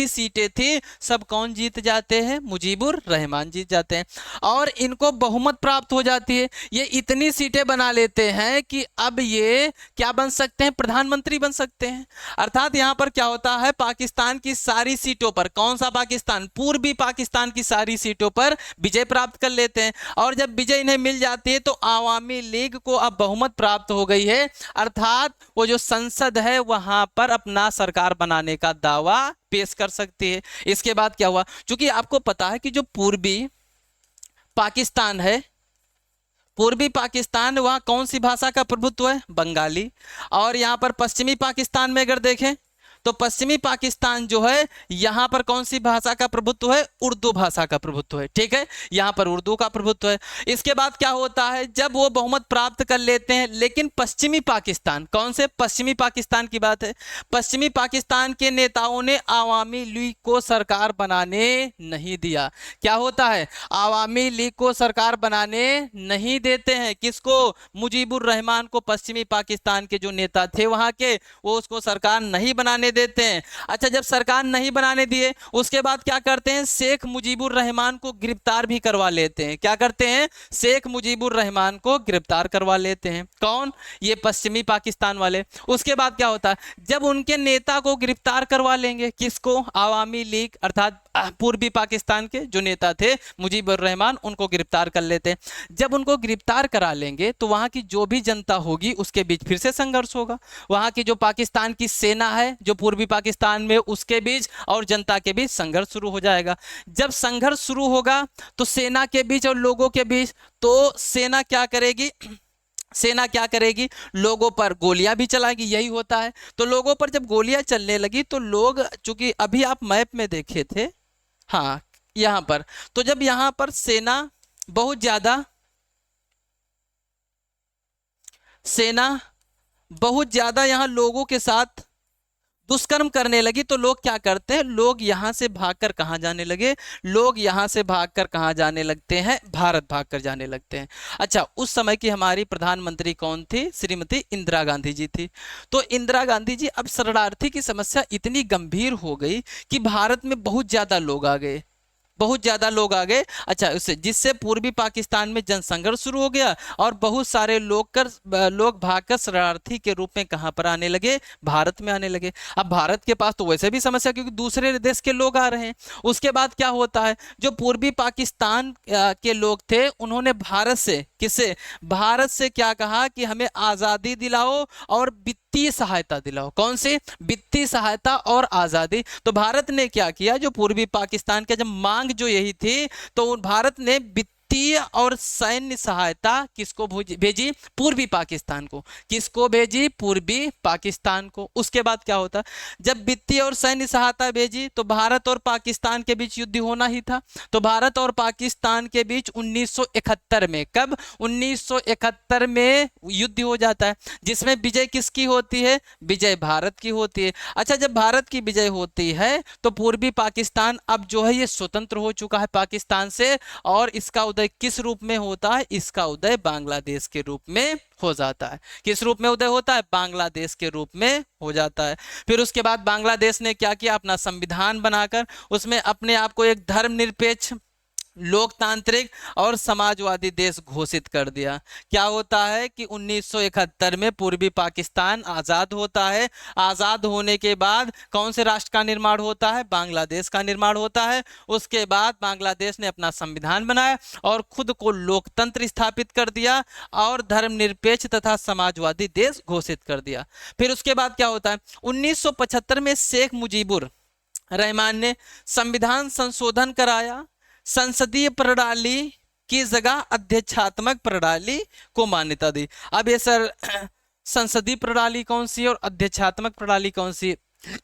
सीटें थी सब कौन जीत जाते हैं? मुजीबुर रहमान जीत जाते हैं और इनको बहुमत प्राप्त हो जाती है। ये इतनी सीटें बना लेते हैं कि अब ये क्या बन सकते हैं? प्रधानमंत्री बन सकते हैं। अर्थात यहां पर क्या होता है? पाकिस्तान की सारी सीटों पर, कौन सा पाकिस्तान? पूर्वी पाकिस्तान की सारी सीटों पर विजय प्राप्त कर लेते हैं। और जब विजय इन्हें मिल जाती है तो आवामी लीग को अब बहुमत प्राप्त हो गई है। अर्थात वो जो संसद है वहां पर अपना सरकार बनाने का दावा पेश कर सकती है। इसके बाद क्या हुआ? क्योंकि आपको पता है कि जो पूर्वी पाकिस्तान है, पूर्वी पाकिस्तान, वहां कौन सी भाषा का प्रभुत्व है? बंगाली। और यहां पर पश्चिमी पाकिस्तान में अगर देखें तो पश्चिमी पाकिस्तान जो है यहां पर कौन सी भाषा का प्रभुत्व है? उर्दू भाषा का प्रभुत्व है। ठीक है, यहां पर उर्दू का प्रभुत्व है। इसके बाद क्या होता है? जब वो बहुमत प्राप्त कर लेते हैं, लेकिन पश्चिमी पाकिस्तान, कौन से? पश्चिमी पाकिस्तान की बात है। पश्चिमी पाकिस्तान के नेताओं ने आवामी लीग को सरकार बनाने नहीं दिया। क्या होता है? आवामी लीग को सरकार बनाने नहीं देते हैं। किसको? मुजीबुर रहमान को। पश्चिमी पाकिस्तान के जो नेता थे वहां के, वो उसको सरकार नहीं बनाने देते हैं। अच्छा, जब सरकार नहीं बनाने दिए उसके बाद क्या करते हैं? शेख मुजीबुर रहमान को गिरफ्तार भी करवा लेते हैं। क्या करते हैं? शेख मुजीबुर रहमान को गिरफ्तार करवा लेते हैं। कौन? ये पश्चिमी पाकिस्तान वाले। उसके बाद क्या होता है? जब उनके नेता को गिरफ्तार करवा लेंगे, किसको? आवामी लीग, अर्थात पूर्वी पाकिस्तान के जो नेता थे मुजीबुर रहमान, उनको गिरफ्तार कर लेते हैं। जब उनको गिरफ्तार करा लेंगे तो वहाँ की जो भी जनता होगी उसके बीच फिर से संघर्ष होगा। वहाँ की जो पाकिस्तान की सेना है जो पूर्वी पाकिस्तान में, उसके बीच और जनता के बीच संघर्ष शुरू हो जाएगा। जब संघर्ष शुरू होगा तो सेना के बीच और लोगों के बीच, तो सेना क्या करेगी, सेना क्या करेगी, लोगों पर गोलियां भी चलाएगी, यही होता है। तो लोगों पर जब गोलियां चलने लगी तो लोग, चूंकि अभी आप मैप में देखे थे, हाँ यहाँ पर, तो जब यहाँ पर सेना बहुत ज्यादा यहाँ लोगों के साथ दुष्कर्म करने लगी, तो लोग क्या करते हैं, लोग यहाँ से भागकर कहाँ जाने लगे, लोग यहाँ से भागकर कहाँ जाने लगते हैं, भारत भागकर जाने लगते हैं। अच्छा, उस समय की हमारी प्रधानमंत्री कौन थी, श्रीमती इंदिरा गांधी जी थी। तो इंदिरा गांधी जी, अब शरणार्थी की समस्या इतनी गंभीर हो गई कि भारत में बहुत ज्यादा लोग आ गए, बहुत ज्यादा लोग आ गए। अच्छा, उससे जिससे पूर्वी पाकिस्तान में जनसंघर्ष शुरू हो गया और बहुत सारे लोग भागकर शरणार्थी के रूप में कहां पर आने लगे, भारत में आने लगे। अब भारत के पास तो वैसे भी समस्या, क्योंकि दूसरे देश के लोग आ रहे हैं। उसके बाद क्या होता है, जो पूर्वी पाकिस्तान के लोग थे उन्होंने भारत से, किससे, भारत से क्या कहा कि हमें आजादी दिलाओ और वित्तीय सहायता दिलाओ। कौन सी, वित्तीय सहायता और आजादी। तो भारत ने क्या किया, जो पूर्वी पाकिस्तान के जब मांग जो यही थी, तो भारत ने वित्तीय और सैन्य सहायता किसको भेजी, पूर्वी पाकिस्तान को। किसको भेजी, पूर्वी पाकिस्तान को। उसके बाद क्या होता, जब वित्तीय और सैन्य सहायता भेजी तो भारत और पाकिस्तान के बीच युद्ध होना ही था। तो भारत और पाकिस्तान के बीच 1971 में, कब, 1971 में युद्ध हो जाता है, जिसमें विजय किसकी होती है, विजय भारत की होती है। अच्छा, जब भारत की विजय होती है तो पूर्वी पाकिस्तान अब जो है ये स्वतंत्र हो चुका है पाकिस्तान से, और इसका उदय किस रूप में होता है, इसका उदय बांग्लादेश के रूप में हो जाता है। किस रूप में उदय होता है, बांग्लादेश के रूप में हो जाता है। फिर उसके बाद बांग्लादेश ने क्या किया, अपना संविधान बनाकर उसमें अपने आप को एक धर्मनिरपेक्ष, लोकतांत्रिक और समाजवादी देश घोषित कर दिया। क्या होता है कि 1971 में पूर्वी पाकिस्तान आजाद होता है। आजाद होने के बाद कौन से राष्ट्र का निर्माण होता है, बांग्लादेश का निर्माण होता है। उसके बाद बांग्लादेश ने अपना संविधान बनाया और खुद को लोकतंत्र स्थापित कर दिया और धर्मनिरपेक्ष तथा समाजवादी देश घोषित कर दिया। फिर उसके बाद क्या होता है, 1975 में शेख मुजीबुर रहमान ने संविधान संशोधन कराया, संसदीय प्रणाली की जगह अध्यक्षात्मक प्रणाली को मान्यता दी। अब ये सर संसदीय प्रणाली कौन सी है और अध्यक्षात्मक प्रणाली कौन सी है,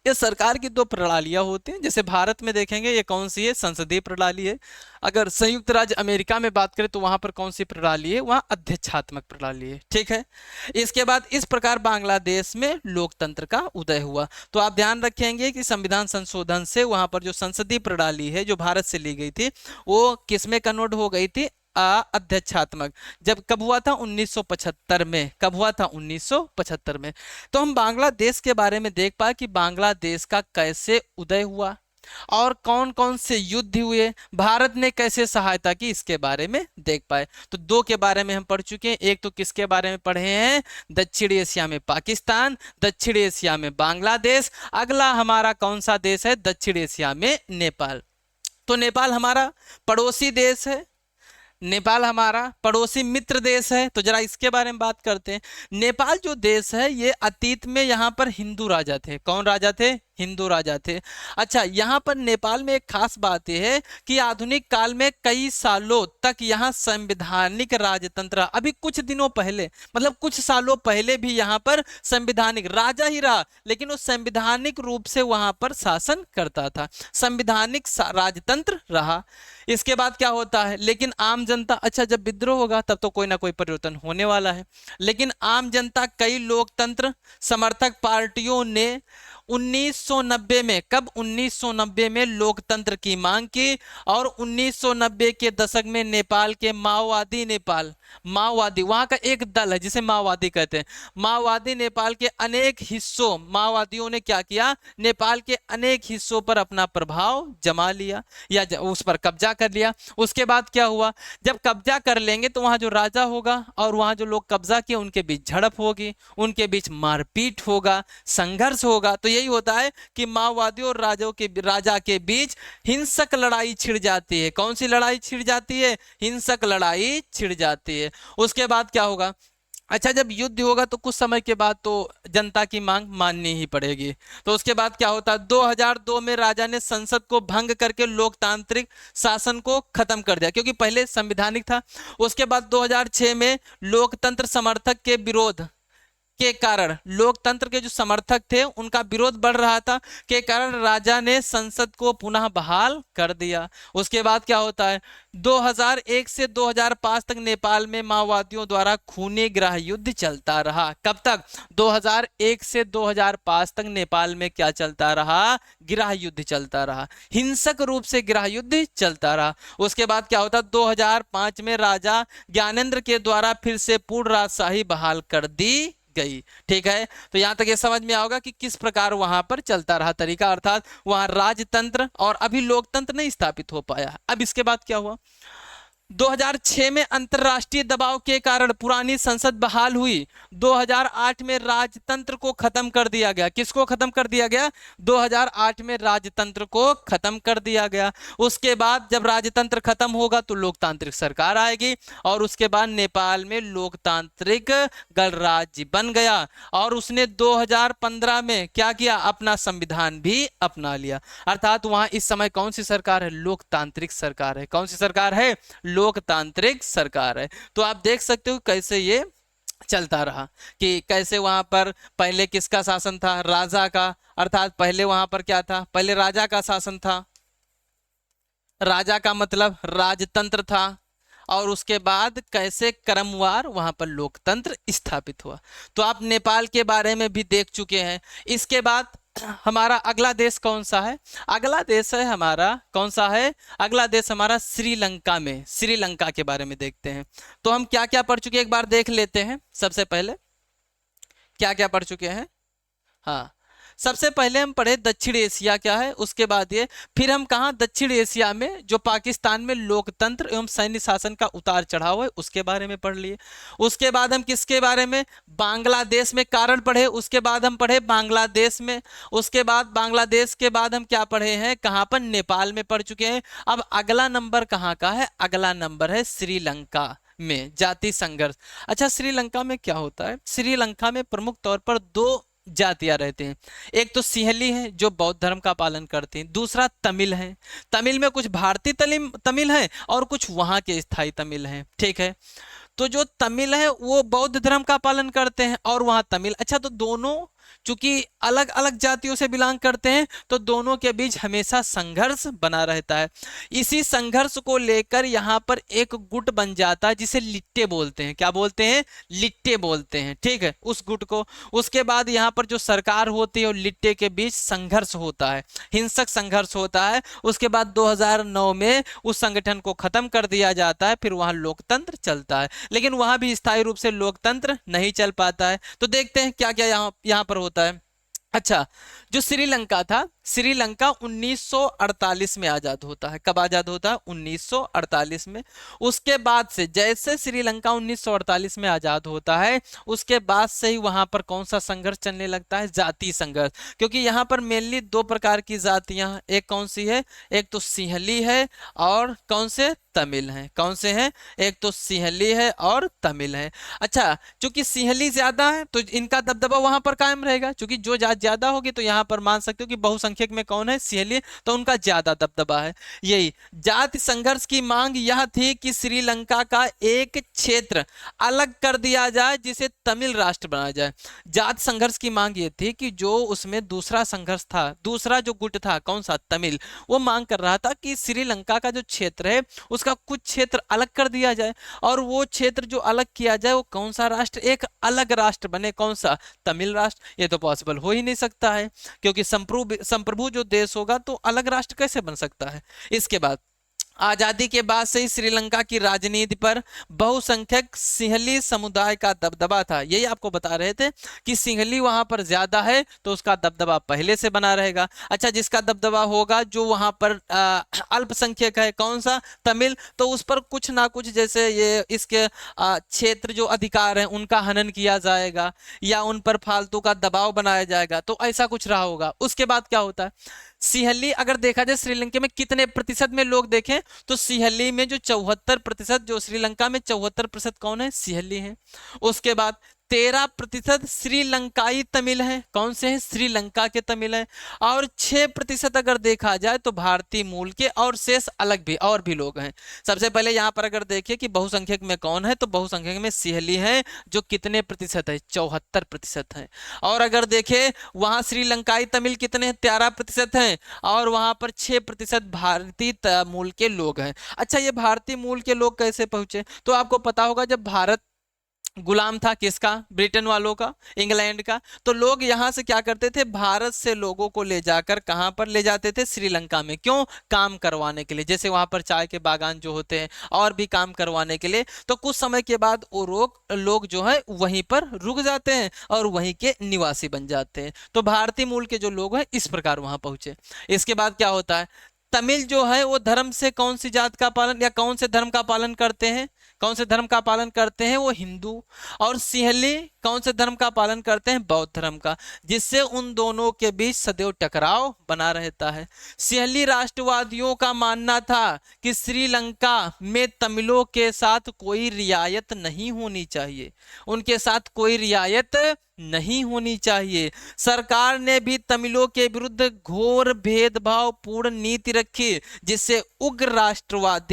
ये सरकार की दो प्रणालियां होती हैं। जैसे भारत में देखेंगे ये कौन सी है, संसदीय प्रणाली है। अगर संयुक्त राज्य अमेरिका में बात करें तो वहां पर कौन सी प्रणाली है, वहां अध्यक्षात्मक प्रणाली है। ठीक है, इसके बाद इस प्रकार बांग्लादेश में लोकतंत्र का उदय हुआ। तो आप ध्यान रखेंगे कि संविधान संशोधन से वहां पर जो संसदीय प्रणाली है जो भारत से ली गई थी वो किसमें कन्वर्ट हो गई थी, अध्यक्षात्मक। जब कब हुआ था, 1975 में। कब हुआ था, 1975 में। तो हम बांग्लादेश के बारे में देख पाए कि बांग्लादेश का कैसे उदय हुआ और कौन कौन से युद्ध हुए, भारत ने कैसे सहायता की, इसके बारे में देख पाए। तो दो के बारे में हम पढ़ चुके हैं। एक तो किसके बारे में पढ़े हैं, दक्षिण एशिया में पाकिस्तान, दक्षिण एशिया में बांग्लादेश। अगला हमारा कौन सा देश है, दक्षिण एशिया में नेपाल। तो नेपाल हमारा पड़ोसी देश है, नेपाल हमारा पड़ोसी मित्र देश है। तो जरा इसके बारे में बात करते हैं। नेपाल जो देश है ये अतीत में यहाँ पर हिंदू राजा थे। कौन राजा थे, हिंदू राजा थे। अच्छा, यहाँ पर नेपाल में एक खास बात यह है कि आधुनिक काल में कई सालों तक यहाँ संवैधानिक राजतंत्र, अभी कुछ दिनों पहले, मतलब कुछ सालों पहले भी यहाँ पर संवैधानिक राजा ही रहा, लेकिन वो संवैधानिक रूप से वहां पर शासन करता था, संवैधानिक राजतंत्र रहा। इसके बाद क्या होता है, लेकिन आम जनता, अच्छा जब विद्रोह होगा तब तो कोई ना कोई परिवर्तन होने वाला है, लेकिन आम जनता, कई लोकतंत्र समर्थक पार्टियों ने 1990 में, कब, 1990 में लोकतंत्र की मांग की और 1990 के दशक में नेपाल के माओवादी वहां का एक दल है जिसे माओवादी कहते हैं, माओवादी नेपाल के अनेक हिस्सों, माओवादियों ने क्या किया, नेपाल के अनेक हिस्सों पर अपना प्रभाव जमा लिया या उस पर कब्जा कर लिया। उसके बाद क्या हुआ, जब कब्जा कर लेंगे तो वहां जो राजा होगा और वहां जो लोग कब्जा किए उनके बीच झड़प होगी, उनके बीच मारपीट होगा, संघर्ष होगा। तो यही होता है कि माओवादियों और राजा के बीच हिंसक लड़ाई छिड़ जाती है। कौन सी लड़ाई छिड़ जाती है? हिंसक लड़ाई छिड़ जाती है। उसके बाद क्या होगा? अच्छा, जब युद्ध होगा तो कुछ समय के बाद तो जनता की मांग माननी ही पड़ेगी। तो उसके बाद क्या होता है? 2002 में राजा ने संसद को भंग करके लोकतांत्रिक शासन को खत्म कर दिया, क्योंकि पहले संवैधानिक था। उसके बाद 2006 में लोकतंत्र समर्थक के विरोध के कारण, लोकतंत्र के जो समर्थक थे उनका विरोध बढ़ रहा था के कारण राजा ने संसद को पुनः बहाल कर दिया। उसके बाद क्या होता है? 2001 से 2005 तक नेपाल में माओवादियों द्वारा खूनी गृह युद्ध चलता रहा। कब तक? 2001 से 2005 तक नेपाल में क्या चलता रहा? गृह युद्ध चलता रहा, हिंसक रूप से गृह युद्ध चलता रहा। उसके बाद क्या होता? 2005 में राजा ज्ञानेंद्र के द्वारा फिर से पूर्ण राजशाही बहाल कर दी गई। ठीक है, तो यहां तक ये समझ में आओगा कि किस प्रकार वहां पर चलता रहा तरीका, अर्थात वहां राजतंत्र और अभी लोकतंत्र नहीं स्थापित हो पाया। अब इसके बाद क्या हुआ? 2006 में अंतरराष्ट्रीय दबाव के कारण पुरानी संसद बहाल हुई। 2008 में राजतंत्र को खत्म कर दिया गया। किसको खत्म कर दिया गया? 2008 में राजतंत्र को खत्म कर दिया गया। उसके बाद जब राजतंत्र खत्म होगा तो लोकतांत्रिक सरकार आएगी और उसके बाद नेपाल में लोकतांत्रिक गणराज्य बन गया और उसने 2015 में क्या किया? अपना संविधान भी अपना लिया। अर्थात वहां इस समय कौन सी सरकार है? लोकतांत्रिक सरकार है। कौन सी सरकार है? लोकतांत्रिक सरकार है। तो आप देख सकते हो कैसे ये चलता रहा कि कैसे वहां पर पहले किसका शासन था? राजा का। अर्थात पहले वहां पर क्या था? पहले राजा का शासन था। राजा का मतलब राजतंत्र था और उसके बाद कैसे क्रमवार वहां पर लोकतंत्र स्थापित हुआ। तो आप नेपाल के बारे में भी देख चुके हैं। इसके बाद हमारा अगला देश कौन सा है? अगला देश है हमारा, कौन सा है? अगला देश हमारा श्रीलंका में। श्रीलंका के बारे में देखते हैं। तो हम क्या क्या पढ़ चुके हैं एक बार देख लेते हैं। सबसे पहले क्या क्या पढ़ चुके हैं? हाँ, सबसे पहले हम पढ़े दक्षिण एशिया क्या है, उसके बाद ये, फिर हम कहा दक्षिण एशिया में जो पाकिस्तान में लोकतंत्र एवं सैन्य शासन का उतार चढ़ाव है उसके बारे में पढ़ लिए। उसके बाद हम किसके बारे में? बांग्लादेश में कारण पढ़े। उसके बाद हम पढ़े बांग्लादेश में। उसके बाद बांग्लादेश के बाद हम क्या पढ़े हैं? कहाँ पर? नेपाल में पढ़ चुके हैं। अब अगला नंबर कहाँ का है? अगला नंबर है श्रीलंका में जाति संघर्ष। अच्छा, श्रीलंका में क्या होता है? श्रीलंका में प्रमुख तौर पर दो जातियां रहते हैं। एक तो सिंहली है जो बौद्ध धर्म का पालन करते हैं, दूसरा तमिल है। तमिल में कुछ भारतीय तमिल है और कुछ वहां के स्थायी तमिल हैं। ठीक है, तो जो तमिल है वो बौद्ध धर्म का पालन करते हैं और वहां तमिल। अच्छा, तो दोनों चूंकि अलग अलग जातियों से बिलोंग करते हैं तो दोनों के बीच हमेशा संघर्ष बना रहता है। इसी संघर्ष को लेकर यहाँ पर एक गुट बन जाता है जिसे लिट्टे बोलते हैं। क्या बोलते हैं? लिट्टे बोलते हैं। ठीक है, उस गुट को। उसके बाद यहाँ पर जो सरकार होती है और लिट्टे के बीच संघर्ष होता है, हिंसक संघर्ष होता है। उसके बाद 2009 में उस संगठन को खत्म कर दिया जाता है। फिर वहां लोकतंत्र चलता है, लेकिन वहां भी स्थायी रूप से लोकतंत्र नहीं चल पाता है। तो देखते हैं क्या क्या यहाँ पर होता है। अच्छा, जो श्रीलंका था, श्रीलंका 1948 में आजाद होता है। कब आजाद होता है? 1948 में। उसके बाद से जैसे श्रीलंका 1948 में आजाद होता है उसके बाद से ही वहां पर कौन सा संघर्ष चलने लगता है? जाति संघर्ष। क्योंकि यहाँ पर मेनली दो प्रकार की जातियां, एक कौन सी है? एक तो सिंहली है और कौन से? तमिल हैं। कौन से हैं? एक तो सिंहली है और तमिल है। अच्छा, चूंकि सिंहली ज्यादा है तो इनका दबदबा वहां पर कायम रहेगा। चूंकि जो जात ज्यादा होगी तो यहाँ पर मान सकते हो कि बहुसंख्यक में कौन है? सिंहली, तो उनका ज्यादा दबदबा है। यही जाति संघर्ष की मांग यह थी कि श्रीलंका का एक क्षेत्र अलग कर दिया जाए जिसे तमिल राष्ट्र बनाया जाए। जाति संघर्ष की मांग ये थी कि जो उसमें दूसरा संघर्ष था, दूसरा जो गुट था, कौन सा? तमिल, वो मांग कर रहा था कि श्रीलंका का जो क्षेत्र है उसका कुछ क्षेत्र अलग कर दिया जाए और वो क्षेत्र जो अलग किया जाए वो कौन सा राष्ट्र? एक अलग राष्ट्र बने। कौन सा? तमिल राष्ट्र। ये तो पॉसिबल हो ही नहीं सकता है, क्योंकि संप्रभु जो देश होगा तो अलग राष्ट्र कैसे बन सकता है? इसके बाद आजादी के बाद से ही श्रीलंका की राजनीति पर बहुसंख्यक सिंहली समुदाय का दबदबा था। यही आपको बता रहे थे कि सिंहली वहां पर ज्यादा है तो उसका दबदबा पहले से बना रहेगा। अच्छा, जिसका दबदबा होगा जो वहां पर अल्पसंख्यक है, कौन सा, तमिल, तो उस पर कुछ ना कुछ, जैसे ये इसके क्षेत्र जो अधिकार है उनका हनन किया जाएगा या उन पर फालतू का दबाव बनाया जाएगा, तो ऐसा कुछ रहा होगा। उसके बाद क्या होता है, सिंहली अगर देखा जाए श्रीलंका में कितने प्रतिशत में लोग देखें तो सिंहली में जो 74%, जो श्रीलंका में 74% कौन है, सिंहली है। उसके बाद 13% श्रीलंकाई तमिल है, कौन से हैं, श्रीलंका के तमिल है। और 6% अगर देखा जाए तो भारतीय मूल के, और शेष अलग भी और भी लोग हैं। सबसे पहले यहाँ पर अगर देखें कि बहुसंख्यक में कौन है, तो बहुसंख्यक में सिंहली है जो कितने प्रतिशत है, 74% है। और अगर देखें वहां श्रीलंकाई तमिल कितने, 13% हैं, और वहां पर 6% भारतीय मूल के लोग हैं। अच्छा, ये भारतीय मूल के लोग कैसे पहुंचे, तो आपको पता होगा जब भारत गुलाम था किसका, ब्रिटेन वालों का, इंग्लैंड का, तो लोग यहां से क्या करते थे, भारत से लोगों को ले जाकर कहां पर ले जाते थे, श्रीलंका में। क्यों, काम करवाने के लिए, जैसे वहां पर चाय के बागान जो होते हैं और भी काम करवाने के लिए। तो कुछ समय के बाद वो लोग जो है वहीं पर रुक जाते हैं और वहीं के निवासी बन जाते हैं। तो भारतीय मूल के जो लोग हैं इस प्रकार वहां पहुंचे। इसके बाद क्या होता है, तमिल जो है वो धर्म से कौन सी जात का पालन या कौन से धर्म का पालन करते हैं, कौन से धर्म का पालन करते हैं, वो हिंदू। और सिंहली कौन से धर्म का पालन करते हैं, बौद्ध धर्म का, जिससे उन दोनों के बीच सदैव टकराव बना रहता है। सिंहली राष्ट्रवादियों का मानना था कि श्रीलंका में तमिलों के साथ कोई रियायत नहीं होनी चाहिए, उनके साथ कोई रियायत नहीं होनी चाहिए। सरकार ने भी तमिलों के विरुद्ध घोर भेदभाव पूर्ण नीति रखी, जिससे उग्र राष्ट्रवाद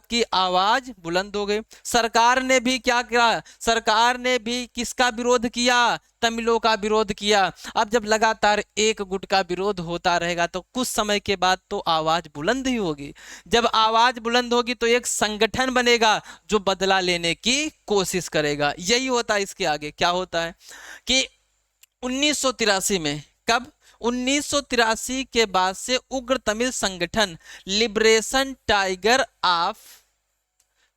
की आवाज बुलंद हो गई। सरकार ने भी क्या किया, सरकार ने भी किसका विरोध किया, तमिलों का विरोध किया। अब जब लगातार एक गुट का विरोध होता रहेगा तो कुछ समय के बाद तो आवाज बुलंद ही होगी। जब आवाज बुलंद होगी तो एक संगठन बनेगा जो बदला लेने की कोशिश करेगा। यही होता है। इसके आगे क्या होता है कि 1983 में, कब, 1983 के बाद से उग्र तमिल संगठन लिबरेशन टाइगर ऑफ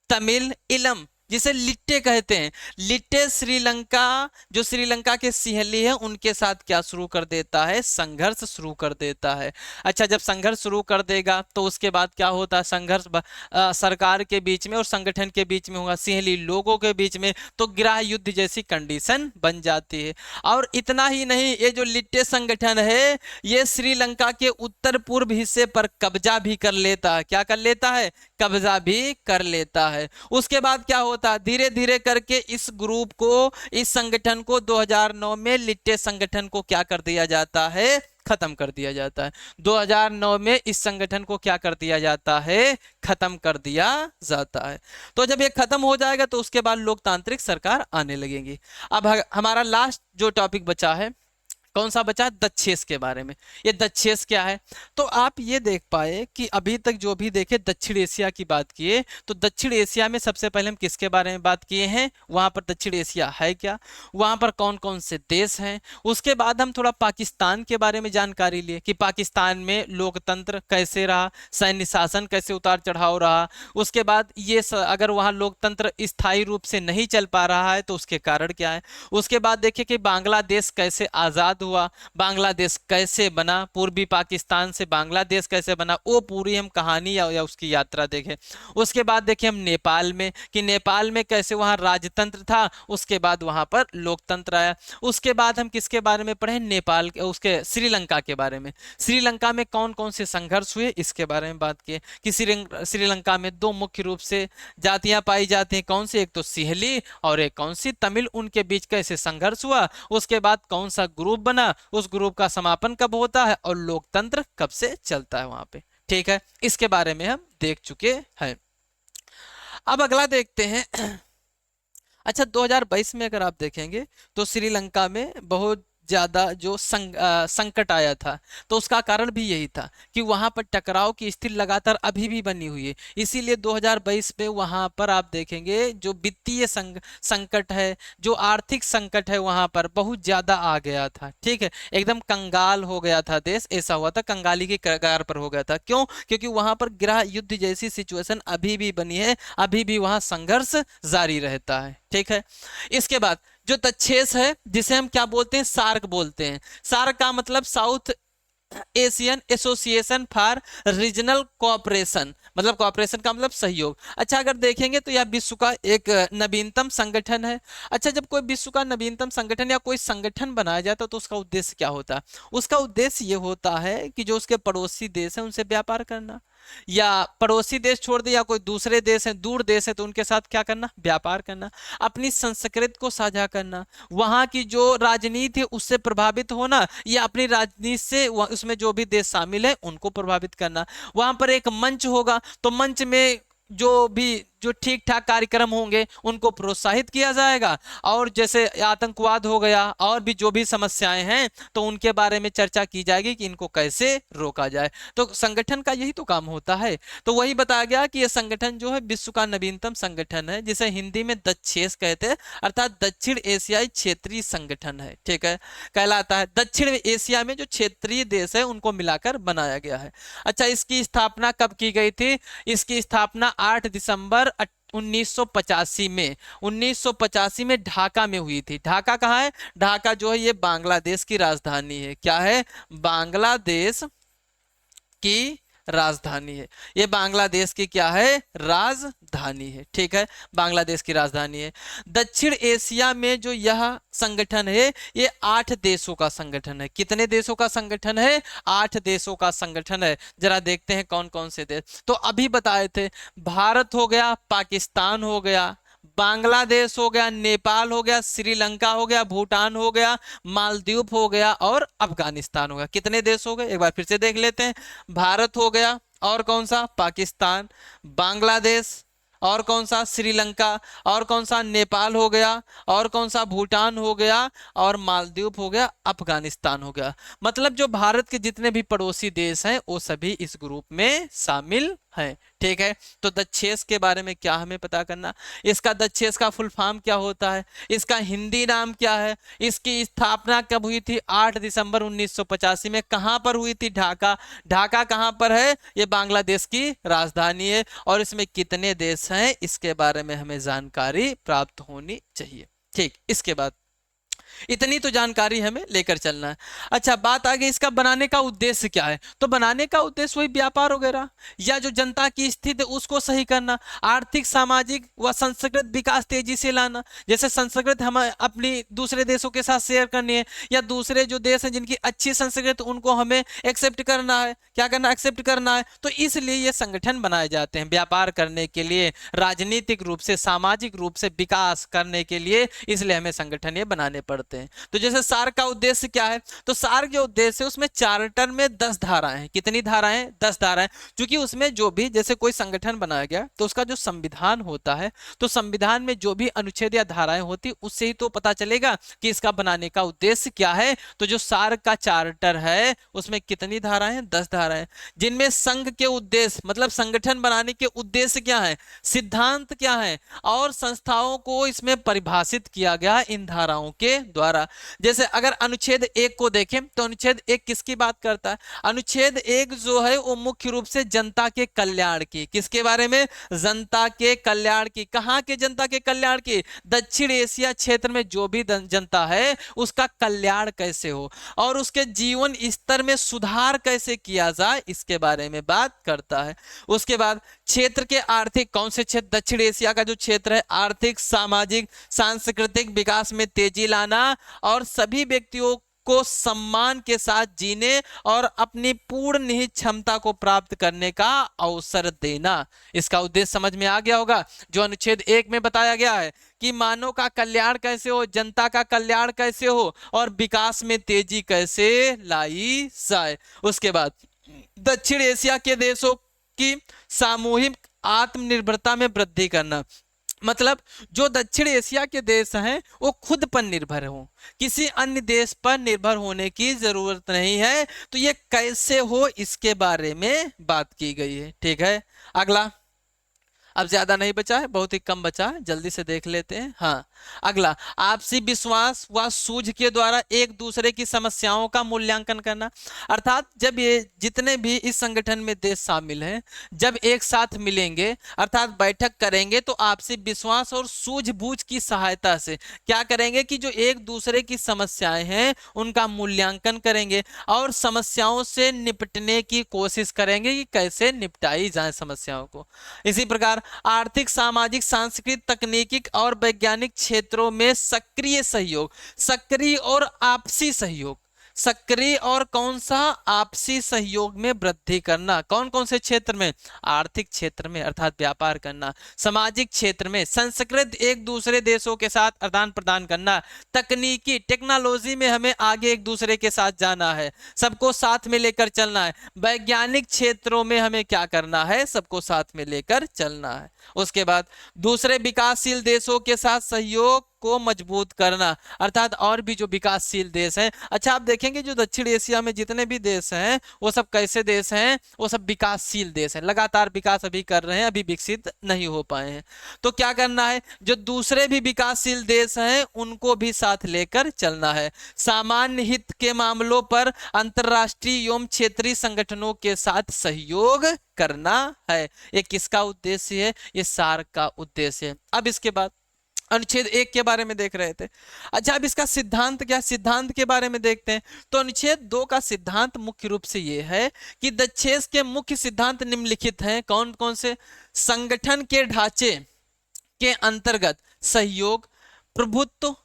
तमिल इलम, जिसे लिट्टे कहते हैं, लिट्टे श्रीलंका, जो श्रीलंका के सिंहली है उनके साथ क्या शुरू कर देता है, संघर्ष शुरू कर देता है। अच्छा, जब संघर्ष शुरू कर देगा तो उसके बाद क्या होता है, संघर्ष सरकार के बीच में और संगठन के बीच में होगा, सिंहली लोगों के बीच में, तो गृह युद्ध जैसी कंडीशन बन जाती है। और इतना ही नहीं, ये जो लिट्टे संगठन है ये श्रीलंका के उत्तर पूर्व हिस्से पर कब्जा भी कर लेता है। क्या कर लेता है, कब्जा भी कर लेता है। उसके बाद क्या होता है, धीरे धीरे करके इस ग्रुप को, इस संगठन को 2009 में लिट्टे संगठन को क्या कर दिया जाता है, खत्म कर दिया जाता है। 2009 में इस संगठन को क्या कर दिया जाता है, खत्म कर दिया जाता है। तो जब ये खत्म हो जाएगा तो उसके बाद लोकतांत्रिक सरकार आने लगेगी। अब हमारा लास्ट जो टॉपिक बचा है, कौन सा बचा, दक्षेस के बारे में। ये दक्षेस क्या है, तो आप ये देख पाए कि अभी तक जो भी देखे दक्षिण एशिया की बात किए, तो दक्षिण एशिया में सबसे पहले हम किसके बारे में बात किए हैं, वहां पर दक्षिण एशिया है क्या, वहां पर कौन कौन से देश हैं। उसके बाद हम थोड़ा पाकिस्तान के बारे में जानकारी लिए कि पाकिस्तान में लोकतंत्र कैसे रहा, सैन्य शासन कैसे उतार चढ़ाव रहा। उसके बाद ये अगर वहां लोकतंत्र स्थायी रूप से नहीं चल पा रहा है तो उसके कारण क्या है। उसके बाद देखिए कि बांग्लादेश कैसे आजाद हुआ, बांग्लादेश कैसे बना, पूर्वी पाकिस्तान से बांग्लादेश कैसे बना, वो पूरी हम कहानी या उसकी यात्रा देखें। उसके बाद देखें हम नेपाल में कि नेपाल में कैसे वहां राजतंत्र था, उसके बाद वहां पर लोकतंत्र आया। उसके बाद हम किसके बारे में पढ़े, नेपाल के, उसके श्रीलंका के बारे में, श्रीलंका में कौन कौन से संघर्ष हुए इसके बारे में बात किए कि श्रीलंका में दो मुख्य रूप से जातियां पाई जाती हैं, कौन सी, एक तो सिंहली और एक कौन सी, तमिल, उनके बीच कैसे संघर्ष हुआ। उसके बाद कौन सा ग्रुप बना, उस ग्रुप का समापन कब होता है और लोकतंत्र कब से चलता है वहां पे। ठीक है, इसके बारे में हम देख चुके हैं। अब अगला देखते हैं। अच्छा, 2022 में अगर आप देखेंगे तो श्रीलंका में बहुत ज्यादा जो संकट आया था, तो उसका कारण भी यही था कि वहां पर टकराव की स्थिति लगातार अभी भी बनी हुई है। इसीलिए 2022 में वहां पर आप देखेंगे जो वित्तीय संकट है, जो आर्थिक संकट है, वहां पर बहुत ज्यादा आ गया था। ठीक है, एकदम कंगाल हो गया था देश, ऐसा हुआ था, कंगाली की कगार पर हो गया था। क्यों? क्योंकि वहां पर गृह युद्ध जैसी सिचुएशन अभी भी बनी है, अभी भी वहां संघर्ष जारी रहता है। ठीक है, इसके बाद जो तच्छेस है, जिसे हम क्या बोलते हैं, सार्क बोलते हैं। सार्क का मतलब south Asian association for regional cooperation, मतलब कोऑपरेशन का मतलब सहयोग। अच्छा, अगर देखेंगे तो यह विश्व का एक नवीनतम संगठन है। अच्छा, जब कोई विश्व का नवीनतम संगठन या कोई संगठन बनाया जाता है तो उसका उद्देश्य क्या होता है? उसका उद्देश्य ये होता है कि जो उसके पड़ोसी देश हैं उनसे व्यापार करना, या पड़ोसी देश छोड़ दे या कोई दूसरे देश है, दूर देश है, तो उनके साथ क्या करना, व्यापार करना, अपनी संस्कृति को साझा करना, वहां की जो राजनीति है उससे प्रभावित होना, या अपनी राजनीति से उसमें जो भी देश शामिल है उनको प्रभावित करना। वहां पर एक मंच होगा, तो मंच में जो भी जो ठीक ठाक कार्यक्रम होंगे उनको प्रोत्साहित किया जाएगा, और जैसे आतंकवाद हो गया और भी जो भी समस्याएं हैं तो उनके बारे में चर्चा की जाएगी कि इनको कैसे रोका जाए। तो संगठन का यही तो काम होता है। तो वही बताया गया कि यह संगठन जो है विश्व का नवीनतम संगठन है, जिसे हिंदी में दक्षेस कहते हैं, अर्थात दक्षिण एशियाई क्षेत्रीय संगठन है। ठीक है, कहलाता है। दक्षिण एशिया में जो क्षेत्रीय देश है उनको मिलाकर बनाया गया है। अच्छा, इसकी स्थापना कब की गई थी? इसकी स्थापना 8 दिसंबर 1985 में 1985 में ढाका में हुई थी। ढाका कहाँ है? ढाका जो है ये बांग्लादेश की राजधानी है। क्या है? बांग्लादेश की राजधानी है। ये बांग्लादेश की क्या है? राजधानी है। ठीक है, बांग्लादेश की राजधानी है। दक्षिण एशिया में जो यह संगठन है ये 8 देशों का संगठन है। कितने देशों का संगठन है? 8 देशों का संगठन है। जरा देखते हैं कौन कौन से देश। तो अभी बताए थे, भारत हो गया, पाकिस्तान हो गया, बांग्लादेश हो गया, नेपाल हो गया, श्रीलंका हो गया, भूटान हो गया, मालदीव हो गया और अफगानिस्तान हो गया। कितने देश हो गए? एक बार फिर से देख लेते हैं। भारत हो गया, और कौन सा? पाकिस्तान, बांग्लादेश, और कौन सा? श्रीलंका, और कौन सा? नेपाल हो गया, और कौन सा? भूटान हो गया, और मालदीव हो गया, अफगानिस्तान हो गया। मतलब जो भारत के जितने भी पड़ोसी देश हैं वो सभी इस ग्रुप में शामिल हैं। ठीक है, तो दक्षेस के बारे में क्या हमें पता करना? इसका दक्षेस का फुल फॉर्म क्या होता है? इसका हिंदी नाम क्या है? इसकी स्थापना कब हुई थी? 8 दिसंबर 1985 में। कहां पर हुई थी? ढाका। ढाका कहां पर है? ये बांग्लादेश की राजधानी है। और इसमें कितने देश हैं इसके बारे में हमें जानकारी प्राप्त होनी चाहिए। ठीक, इसके बाद इतनी तो जानकारी हमें लेकर चलना है। अच्छा, बात आ गई इसका बनाने का उद्देश्य क्या है? तो बनाने का उद्देश्य वही व्यापार वगैरह, या जो जनता की स्थिति उसको सही करना, आर्थिक सामाजिक व सांस्कृतिक विकास तेजी से लाना। जैसे संस्कृति हमें अपनी दूसरे देशों के साथ शेयर करनी है, या दूसरे जो देश हैं जिनकी अच्छी संस्कृति उनको हमें एक्सेप्ट करना है। क्या करना? एक्सेप्ट करना है। तो इसलिए ये संगठन बनाए जाते हैं व्यापार करने के लिए, राजनीतिक रूप से, सामाजिक रूप से विकास करने के लिए, इसलिए हमें संगठन ये बनाने पड़ते हैं। तो जैसे सार्क का उद्देश्य क्या है? तो सार्क जो उद्देश्य है उसमें चार्टर में 10 धाराएं हैं। कितनी धाराएं? 10 धाराएं। क्योंकि उसमें जो भी, जैसे कोई संगठन बनाया गया तो उसका जो संविधान होता है, तो संविधान में जो भी अनुच्छेद या धाराएं होती उससे ही तो पता चलेगा कि इसका बनाने का उद्देश्य क्या है। तो जो सार्क का चार्टर है उसमें कितनी धाराएं हैं? 10 धाराएं, जिनमें संघ के उद्देश्य, मतलब संगठन बनाने के उद्देश्य क्या है, सिद्धांत क्या है, और संस्थाओं को इसमें परिभाषित किया गया इन धाराओं के द्वारा। जैसे अगर अनुच्छेद 1 को देखें तो अनुच्छेद 1 किसकी बात करता है? अनुच्छेद 1 जो है वो मुख्य रूप से जनता के कल्याण की, किसके बारे में? जनता के कल्याण की। कहां के जनता के कल्याण की? दक्षिण एशिया क्षेत्र में जो भी जनता है उसका कल्याण कैसे हो और उसके जीवन स्तर में सुधार कैसे किया जाए, इसके बारे में बात करता है। उसके बाद क्षेत्र के आर्थिक, कौन से क्षेत्र? दक्षिण एशिया का जो क्षेत्र है, आर्थिक, सामाजिक, सांस्कृतिक विकास में तेजी लाना और सभी व्यक्तियों को सम्मान के साथ जीने और अपनी पूर्ण निहित क्षमता को प्राप्त करने का अवसर देना। इसका उद्देश्य समझ में आ गया होगा। जो अनुच्छेद 1 में बताया गया है कि मानव का कल्याण कैसे हो, जनता का कल्याण कैसे हो और विकास में तेजी कैसे लाई जाए। उसके बाद दक्षिण एशिया के देशों की सामूहिक आत्मनिर्भरता में वृद्धि करना। मतलब जो दक्षिण एशिया के देश हैं वो खुद पर निर्भर हों, किसी अन्य देश पर निर्भर होने की जरूरत नहीं है। तो ये कैसे हो इसके बारे में बात की गई है। ठीक है, अगला। अब ज्यादा नहीं बचा है, बहुत ही कम बचा है, जल्दी से देख लेते हैं। हाँ, अगला, आपसी विश्वास व सूझ के द्वारा एक दूसरे की समस्याओं का मूल्यांकन करना। अर्थात जब ये जितने भी इस संगठन में देश शामिल हैं, जब एक साथ मिलेंगे अर्थात बैठक करेंगे, तो आपसी विश्वास और सूझबूझ की सहायता से क्या करेंगे कि जो एक दूसरे की समस्याएं हैं उनका मूल्यांकन करेंगे और समस्याओं से निपटने की कोशिश करेंगे कि कैसे निपटाई जाए समस्याओं को। इसी प्रकार आर्थिक, सामाजिक, सांस्कृतिक, तकनीकी और वैज्ञानिक क्षेत्रों में सक्रिय सहयोग, सक्रिय और आपसी सहयोग, सक्रिय और कौन सा आपसी सहयोग में वृद्धि करना। कौन कौन से क्षेत्र में? आर्थिक क्षेत्र में अर्थात व्यापार करना, सामाजिक क्षेत्र में संस्कृत एक दूसरे देशों के साथ आदान प्रदान करना, तकनीकी टेक्नोलॉजी में हमें आगे एक दूसरे के साथ जाना है, सबको साथ में लेकर चलना है, वैज्ञानिक क्षेत्रों में हमें क्या करना है, सबको साथ में लेकर चलना है। उसके बाद दूसरे विकासशील देशों के साथ सहयोग को मजबूत करना, अर्थात और भी जो विकासशील देश हैं। अच्छा, आप देखेंगे जो दक्षिण एशिया में जितने भी देश हैं वो सब कैसे देश हैं? वो सब विकासशील देश हैं, लगातार विकास अभी कर रहे हैं, अभी विकसित नहीं हो पाए हैं। तो क्या करना है, जो दूसरे भी विकासशील देश हैं उनको भी साथ लेकर चलना है। सामान्य हित के मामलों पर अंतर्राष्ट्रीय एवं क्षेत्रीय संगठनों के साथ सहयोग करना है। ये किसका उद्देश्य है? ये सार्क का उद्देश्य है। अब इसके बाद अनुच्छेद 1 के बारे में देख रहे थे। अच्छा, अब इसका सिद्धांत क्या, सिद्धांत के बारे में देखते हैं। तो अनुच्छेद 2 का सिद्धांत मुख्य रूप से ये है कि दक्षेस के मुख्य सिद्धांत निम्नलिखित हैं। कौन कौन से? संगठन के ढांचे के अंतर्गत सहयोग, प्रभुत्व,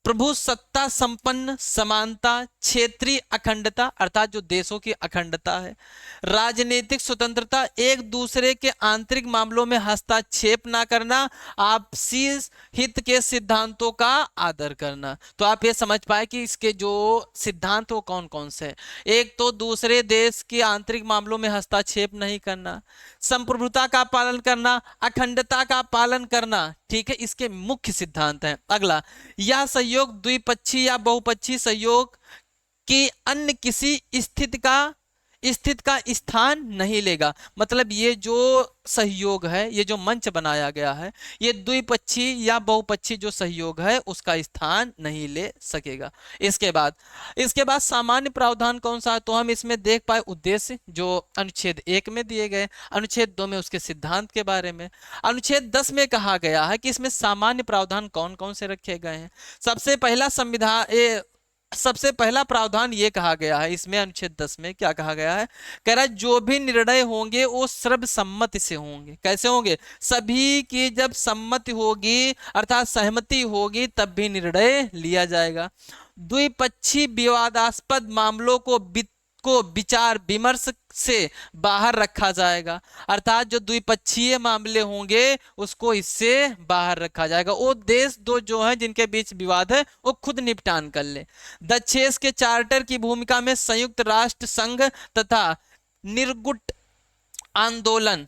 प्रभु सत्ता संपन्न समानता, क्षेत्रीय अखंडता अर्थात जो देशों की अखंडता है, राजनीतिक स्वतंत्रता, एक दूसरे के आंतरिक मामलों में हस्तक्षेप ना करना, आपसी हित के सिद्धांतों का आदर करना। तो आप ये समझ पाए कि इसके जो सिद्धांत वो कौन कौन से हैं। एक तो दूसरे देश के आंतरिक मामलों में हस्तक्षेप नहीं करना, संप्रभुता का पालन करना, अखंडता का पालन करना। ठीक है, इसके मुख्य सिद्धांत हैं। अगला, यह सहयोग द्विपक्षीय या बहुपक्षीय सहयोग की अन्य किसी स्थिति का स्थान नहीं लेगा। मतलब ये जो सहयोग है, ये जो मंच बनाया गया है, ये द्विपक्षीय या बहुपक्षीय जो सहयोग है उसका स्थान नहीं ले सकेगा। इसके बाद सामान्य प्रावधान कौन सा है? तो हम इसमें देख पाए उद्देश्य जो अनुच्छेद 1 में दिए गए, अनुच्छेद 2 में उसके सिद्धांत के बारे में, अनुच्छेद 10 में कहा गया है कि इसमें सामान्य प्रावधान कौन कौन से रखे गए हैं। सबसे पहला प्रावधान ये कहा गया है इसमें, अनुच्छेद 10 में क्या कहा गया है? कह रहा है जो भी निर्णय होंगे वो सर्वसम्मति से होंगे। कैसे होंगे? सभी की जब सम्मति होगी अर्थात सहमति होगी तब भी निर्णय लिया जाएगा। द्विपक्षीय विवादास्पद मामलों को विचार विमर्श से बाहर रखा जाएगा, अर्थात जो द्विपक्षीय मामले होंगे उसको इससे बाहर रखा जाएगा। वो देश दो जो हैं जिनके बीच विवाद है वो खुद निपटान कर ले। दक्षेस के चार्टर की भूमिका में संयुक्त राष्ट्र संघ तथा निर्गुट आंदोलन,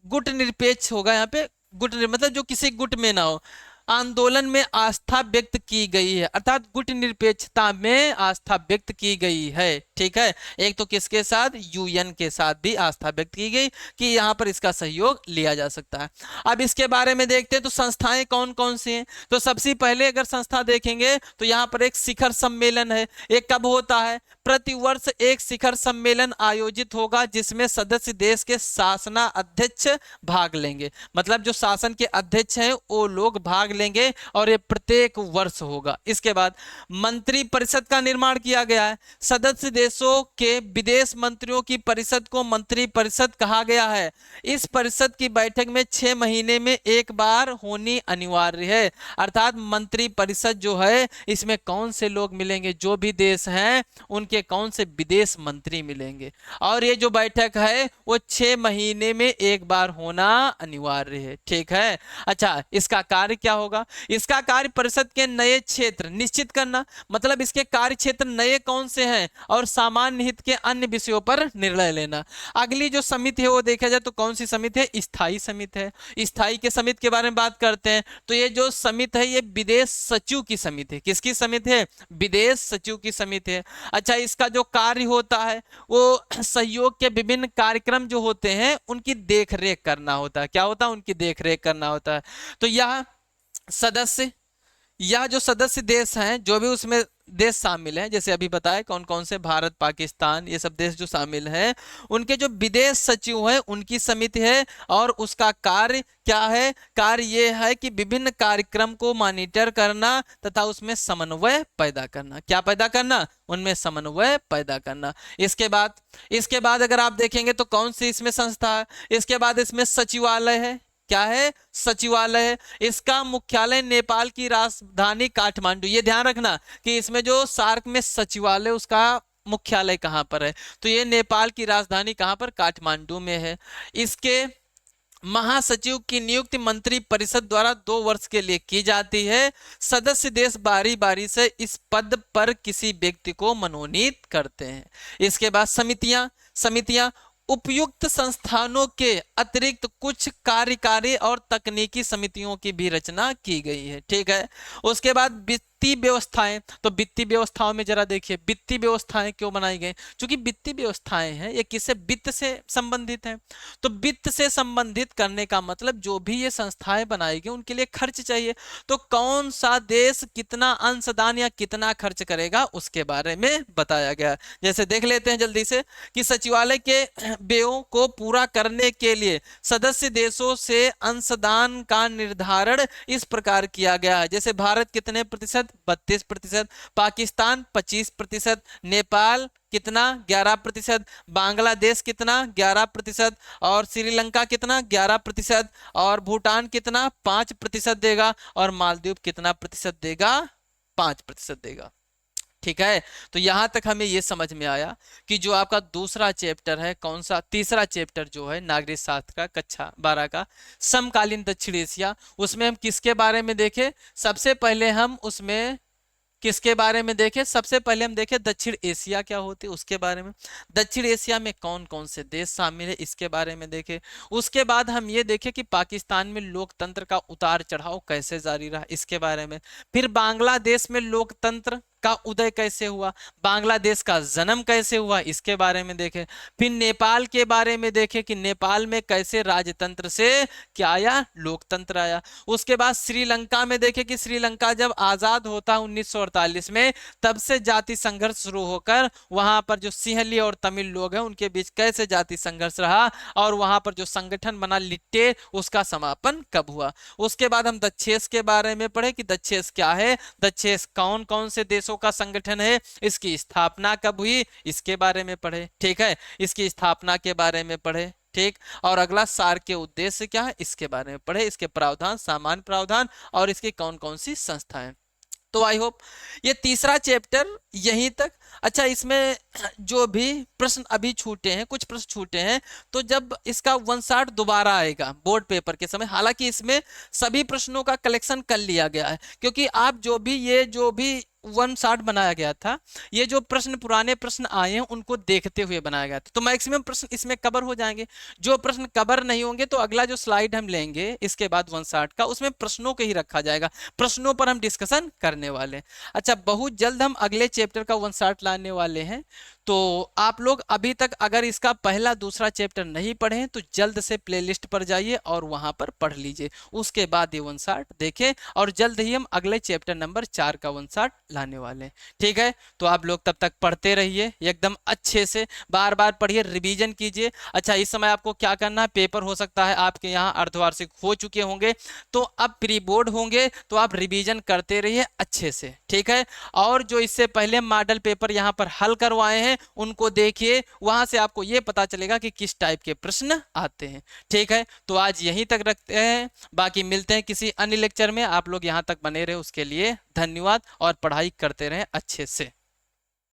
गुट निरपेक्ष होगा यहाँ पे, गुट मतलब जो किसी गुट में ना हो, आंदोलन में आस्था व्यक्त की गई है, अर्थात गुट निरपेक्षता में आस्था व्यक्त की गई है। ठीक है, एक तो किसके साथ? यूएन के साथ भी आस्था व्यक्त की गई कि यहाँ पर इसका सहयोग लिया जा सकता है। अब इसके बारे में देखते हैं तो संस्थाएं कौन कौन सी हैं। तो सबसे पहले अगर संस्था देखेंगे तो यहाँ पर एक शिखर सम्मेलन है। एक कब होता है? प्रतिवर्ष एक शिखर सम्मेलन आयोजित होगा जिसमें सदस्य देश के शासना अध्यक्ष भाग लेंगे। मतलब जो शासन के अध्यक्ष हैं वो लोग भाग लेंगे और ये प्रत्येक वर्ष होगा। इसके बाद मंत्री परिषद का निर्माण किया गया है। सदस्य देशों के विदेश मंत्रियों की परिषद को मंत्री परिषद कहा गया है। इस परिषद की बैठक में 6 महीने में एक बार होनी अनिवार्य है। अर्थात मंत्री परिषद जो है इसमें कौन से लोग मिलेंगे? जो भी देश हैं उनके कौन से विदेश मंत्री मिलेंगे। और ये जो बैठक है वो 6 महीने में एक बार होना अनिवार्य है। ठीक है, अच्छा इसका कार्य क्या होगा? इसका कार्य परिषद के नए क्षेत्र निश्चित करना, मतलब इसके कार्य क्षेत्र नए कौन से हैं और सामान्य हित के अन्य विषयों पर निर्णय लेना। अगली जो समिति है वो देखा जाए तो कौन सी समिति है, स्थायी समिति है। स्थायी के समिति के बारे में बात करते हैं तो ये जो समिति है ये विदेश सचिव की समिति है। किसकी समिति है, विदेश सचिव की समिति है। अच्छा, इसका जो कार्य होता है वो सहयोग के विभिन्न कार्यक्रम जो होते हैं उनकी देखरेख करना होता है। क्या होता है, उनकी देखरेख करना होता है। तो यह जो सदस्य देश हैं, जो भी उसमें देश शामिल हैं, जैसे अभी बताया कौन कौन से, भारत, पाकिस्तान, ये सब देश जो शामिल हैं, उनके जो विदेश सचिव हैं उनकी समिति है। और उसका कार्य क्या है, कार्य ये है कि विभिन्न कार्यक्रम को मॉनिटर करना तथा उसमें समन्वय पैदा करना। क्या पैदा करना, उनमें समन्वय पैदा करना। इसके बाद अगर आप देखेंगे तो कौन सी इसमें संस्था है, इसके बाद इसमें सचिवालय है। क्या है, सचिवालय है। इसका मुख्यालय नेपाल की राजधानी काठमांडू। ये ध्यान रखना कि इसमें जो सार्क में सचिवालय उसका मुख्यालय कहां पर है, तो ये नेपाल की राजधानी कहां पर, काठमांडू में है। इसके महासचिव की नियुक्ति मंत्री परिषद द्वारा 2 वर्ष के लिए की जाती है। सदस्य देश बारी बारी से इस पद पर किसी व्यक्ति को मनोनीत करते हैं। इसके बाद समितियां उपयुक्त संस्थानों के अतिरिक्त कुछ कार्यकारी और तकनीकी समितियों की भी रचना की गई है। ठीक है। उसके बाद वित्तीय व्यवस्थाएं, तो वित्तीय व्यवस्थाओं में जरा देखिए वित्तीय व्यवस्थाएं क्यों बनाई गई, क्योंकि वित्तीय व्यवस्थाएं हैं ये किससे, वित्त से संबंधित हैं। तो वित्त से संबंधित करने का मतलब जो भी ये संस्थाएं बनाई गई उनके लिए खर्च चाहिए। तो कौन सा देश कितना अंशदान या कितना खर्च करेगा उसके बारे में बताया गया। जैसे देख लेते हैं जल्दी से कि सचिवालय के व्ययों को पूरा करने के लिए सदस्य देशों से अंशदान का निर्धारण इस प्रकार किया गया है। जैसे भारत कितने प्रतिशत, 32%, पाकिस्तान 25%, नेपाल कितना, 11%, बांग्लादेश कितना, 11%, और श्रीलंका कितना, 11%, और भूटान कितना, 5% देगा, और मालदीव कितना प्रतिशत देगा, 5% देगा। ठीक है। तो यहां तक हमें यह समझ में आया कि जो आपका दूसरा चैप्टर है, कौन सा, तीसरा चैप्टर जो है नागरिक शास्त्र का कक्षा 12 का समकालीन दक्षिण एशिया, उसमें हम किसके बारे में देखें, सबसे पहले हम उसमें किसके बारे में देखें, सबसे पहले हम देखें दक्षिण एशिया क्या होती है उसके बारे में। दक्षिण एशिया में कौन कौन से देश शामिल है इसके बारे में देखें। उसके बाद हम ये देखें कि पाकिस्तान में लोकतंत्र का उतार चढ़ाव कैसे जारी रहा इसके बारे में। फिर बांग्लादेश में लोकतंत्र का उदय कैसे हुआ, बांग्लादेश का जन्म कैसे हुआ इसके बारे में देखें। फिर नेपाल के बारे में देखें कि नेपाल में कैसे राजतंत्र से क्या आया, लोकतंत्र आया। उसके बाद श्रीलंका में देखें कि श्रीलंका जब आजाद होता है 1948 में, तब से जाति संघर्ष शुरू होकर वहां पर जो सिंहली और तमिल लोग हैं उनके बीच कैसे जाति संघर्ष रहा, और वहां पर जो संगठन बना लिट्टे उसका समापन कब हुआ। उसके बाद हम दक्षेश के बारे में पढ़े कि दक्षेश क्या है, दक्षेश कौन कौन से देशों का संगठन है, इसकी स्थापना कब हुई इसके बारे में पढ़े। ठीक है, इसकी स्थापना के बारे में पढ़े। ठीक, और अगला सार्क के उद्देश्य क्या है इसके बारे में पढ़े, इसके प्रावधान, सामान्य प्रावधान, और इसकी कौन कौन सी संस्थाएं। तो आई होप ये तीसरा चैप्टर यहीं तक। अच्छा, इसमें जो भी प्रश्न अभी छूटे हैं, कुछ प्रश्न छूटे हैं, तो जब इसका 1 शॉट दोबारा आएगा बोर्ड पेपर के समय, हालांकि इसमें सभी प्रश्नों का कलेक्शन कर लिया गया है, क्योंकि आप जो भी 1 शॉट बनाया गया था, ये जो प्रश्न पुराने प्रश्न आए हैं उनको देखते हुए बनाया गया था, तो मैक्सिमम प्रश्न इसमें कवर हो जाएंगे। जो प्रश्न कवर नहीं होंगे तो अगला जो स्लाइड हम लेंगे इसके बाद 1 शॉट का, उसमें प्रश्नों को ही रखा जाएगा, प्रश्नों पर हम डिस्कशन करने वाले हैं। अच्छा, बहुत जल्द हम अगले चैप्टर का 1 शॉट लाने वाले हैं, तो आप लोग अभी तक अगर इसका पहला दूसरा चैप्टर नहीं पढ़े हैं तो जल्द से प्लेलिस्ट पर जाइए और वहां पर पढ़ लीजिए, उसके बाद ये 1 शॉट देखें, और जल्द ही हम अगले चैप्टर नंबर 4 का 1 शॉट लाने वाले हैं। ठीक है, तो आप लोग तब तक पढ़ते रहिए, एकदम अच्छे से बार बार पढ़िए, रिवीजन कीजिए। अच्छा, इस समय आपको क्या करना है, पेपर हो सकता है आपके यहाँ अर्धवार्षिक हो चुके होंगे, तो अब प्री बोर्ड होंगे, तो आप रिवीजन करते रहिए अच्छे से। ठीक है, और जो इससे पहले मॉडल पेपर यहाँ पर हल करवाए हैं उनको देखिए, वहां से आपको ये पता चलेगा कि किस टाइप के प्रश्न आते हैं। ठीक है, तो आज यहीं तक रखते हैं, बाकी मिलते हैं किसी अन्य लेक्चर में। आप लोग यहाँ तक बने रहे उसके लिए धन्यवाद, और पढ़ाई करते रहें अच्छे से।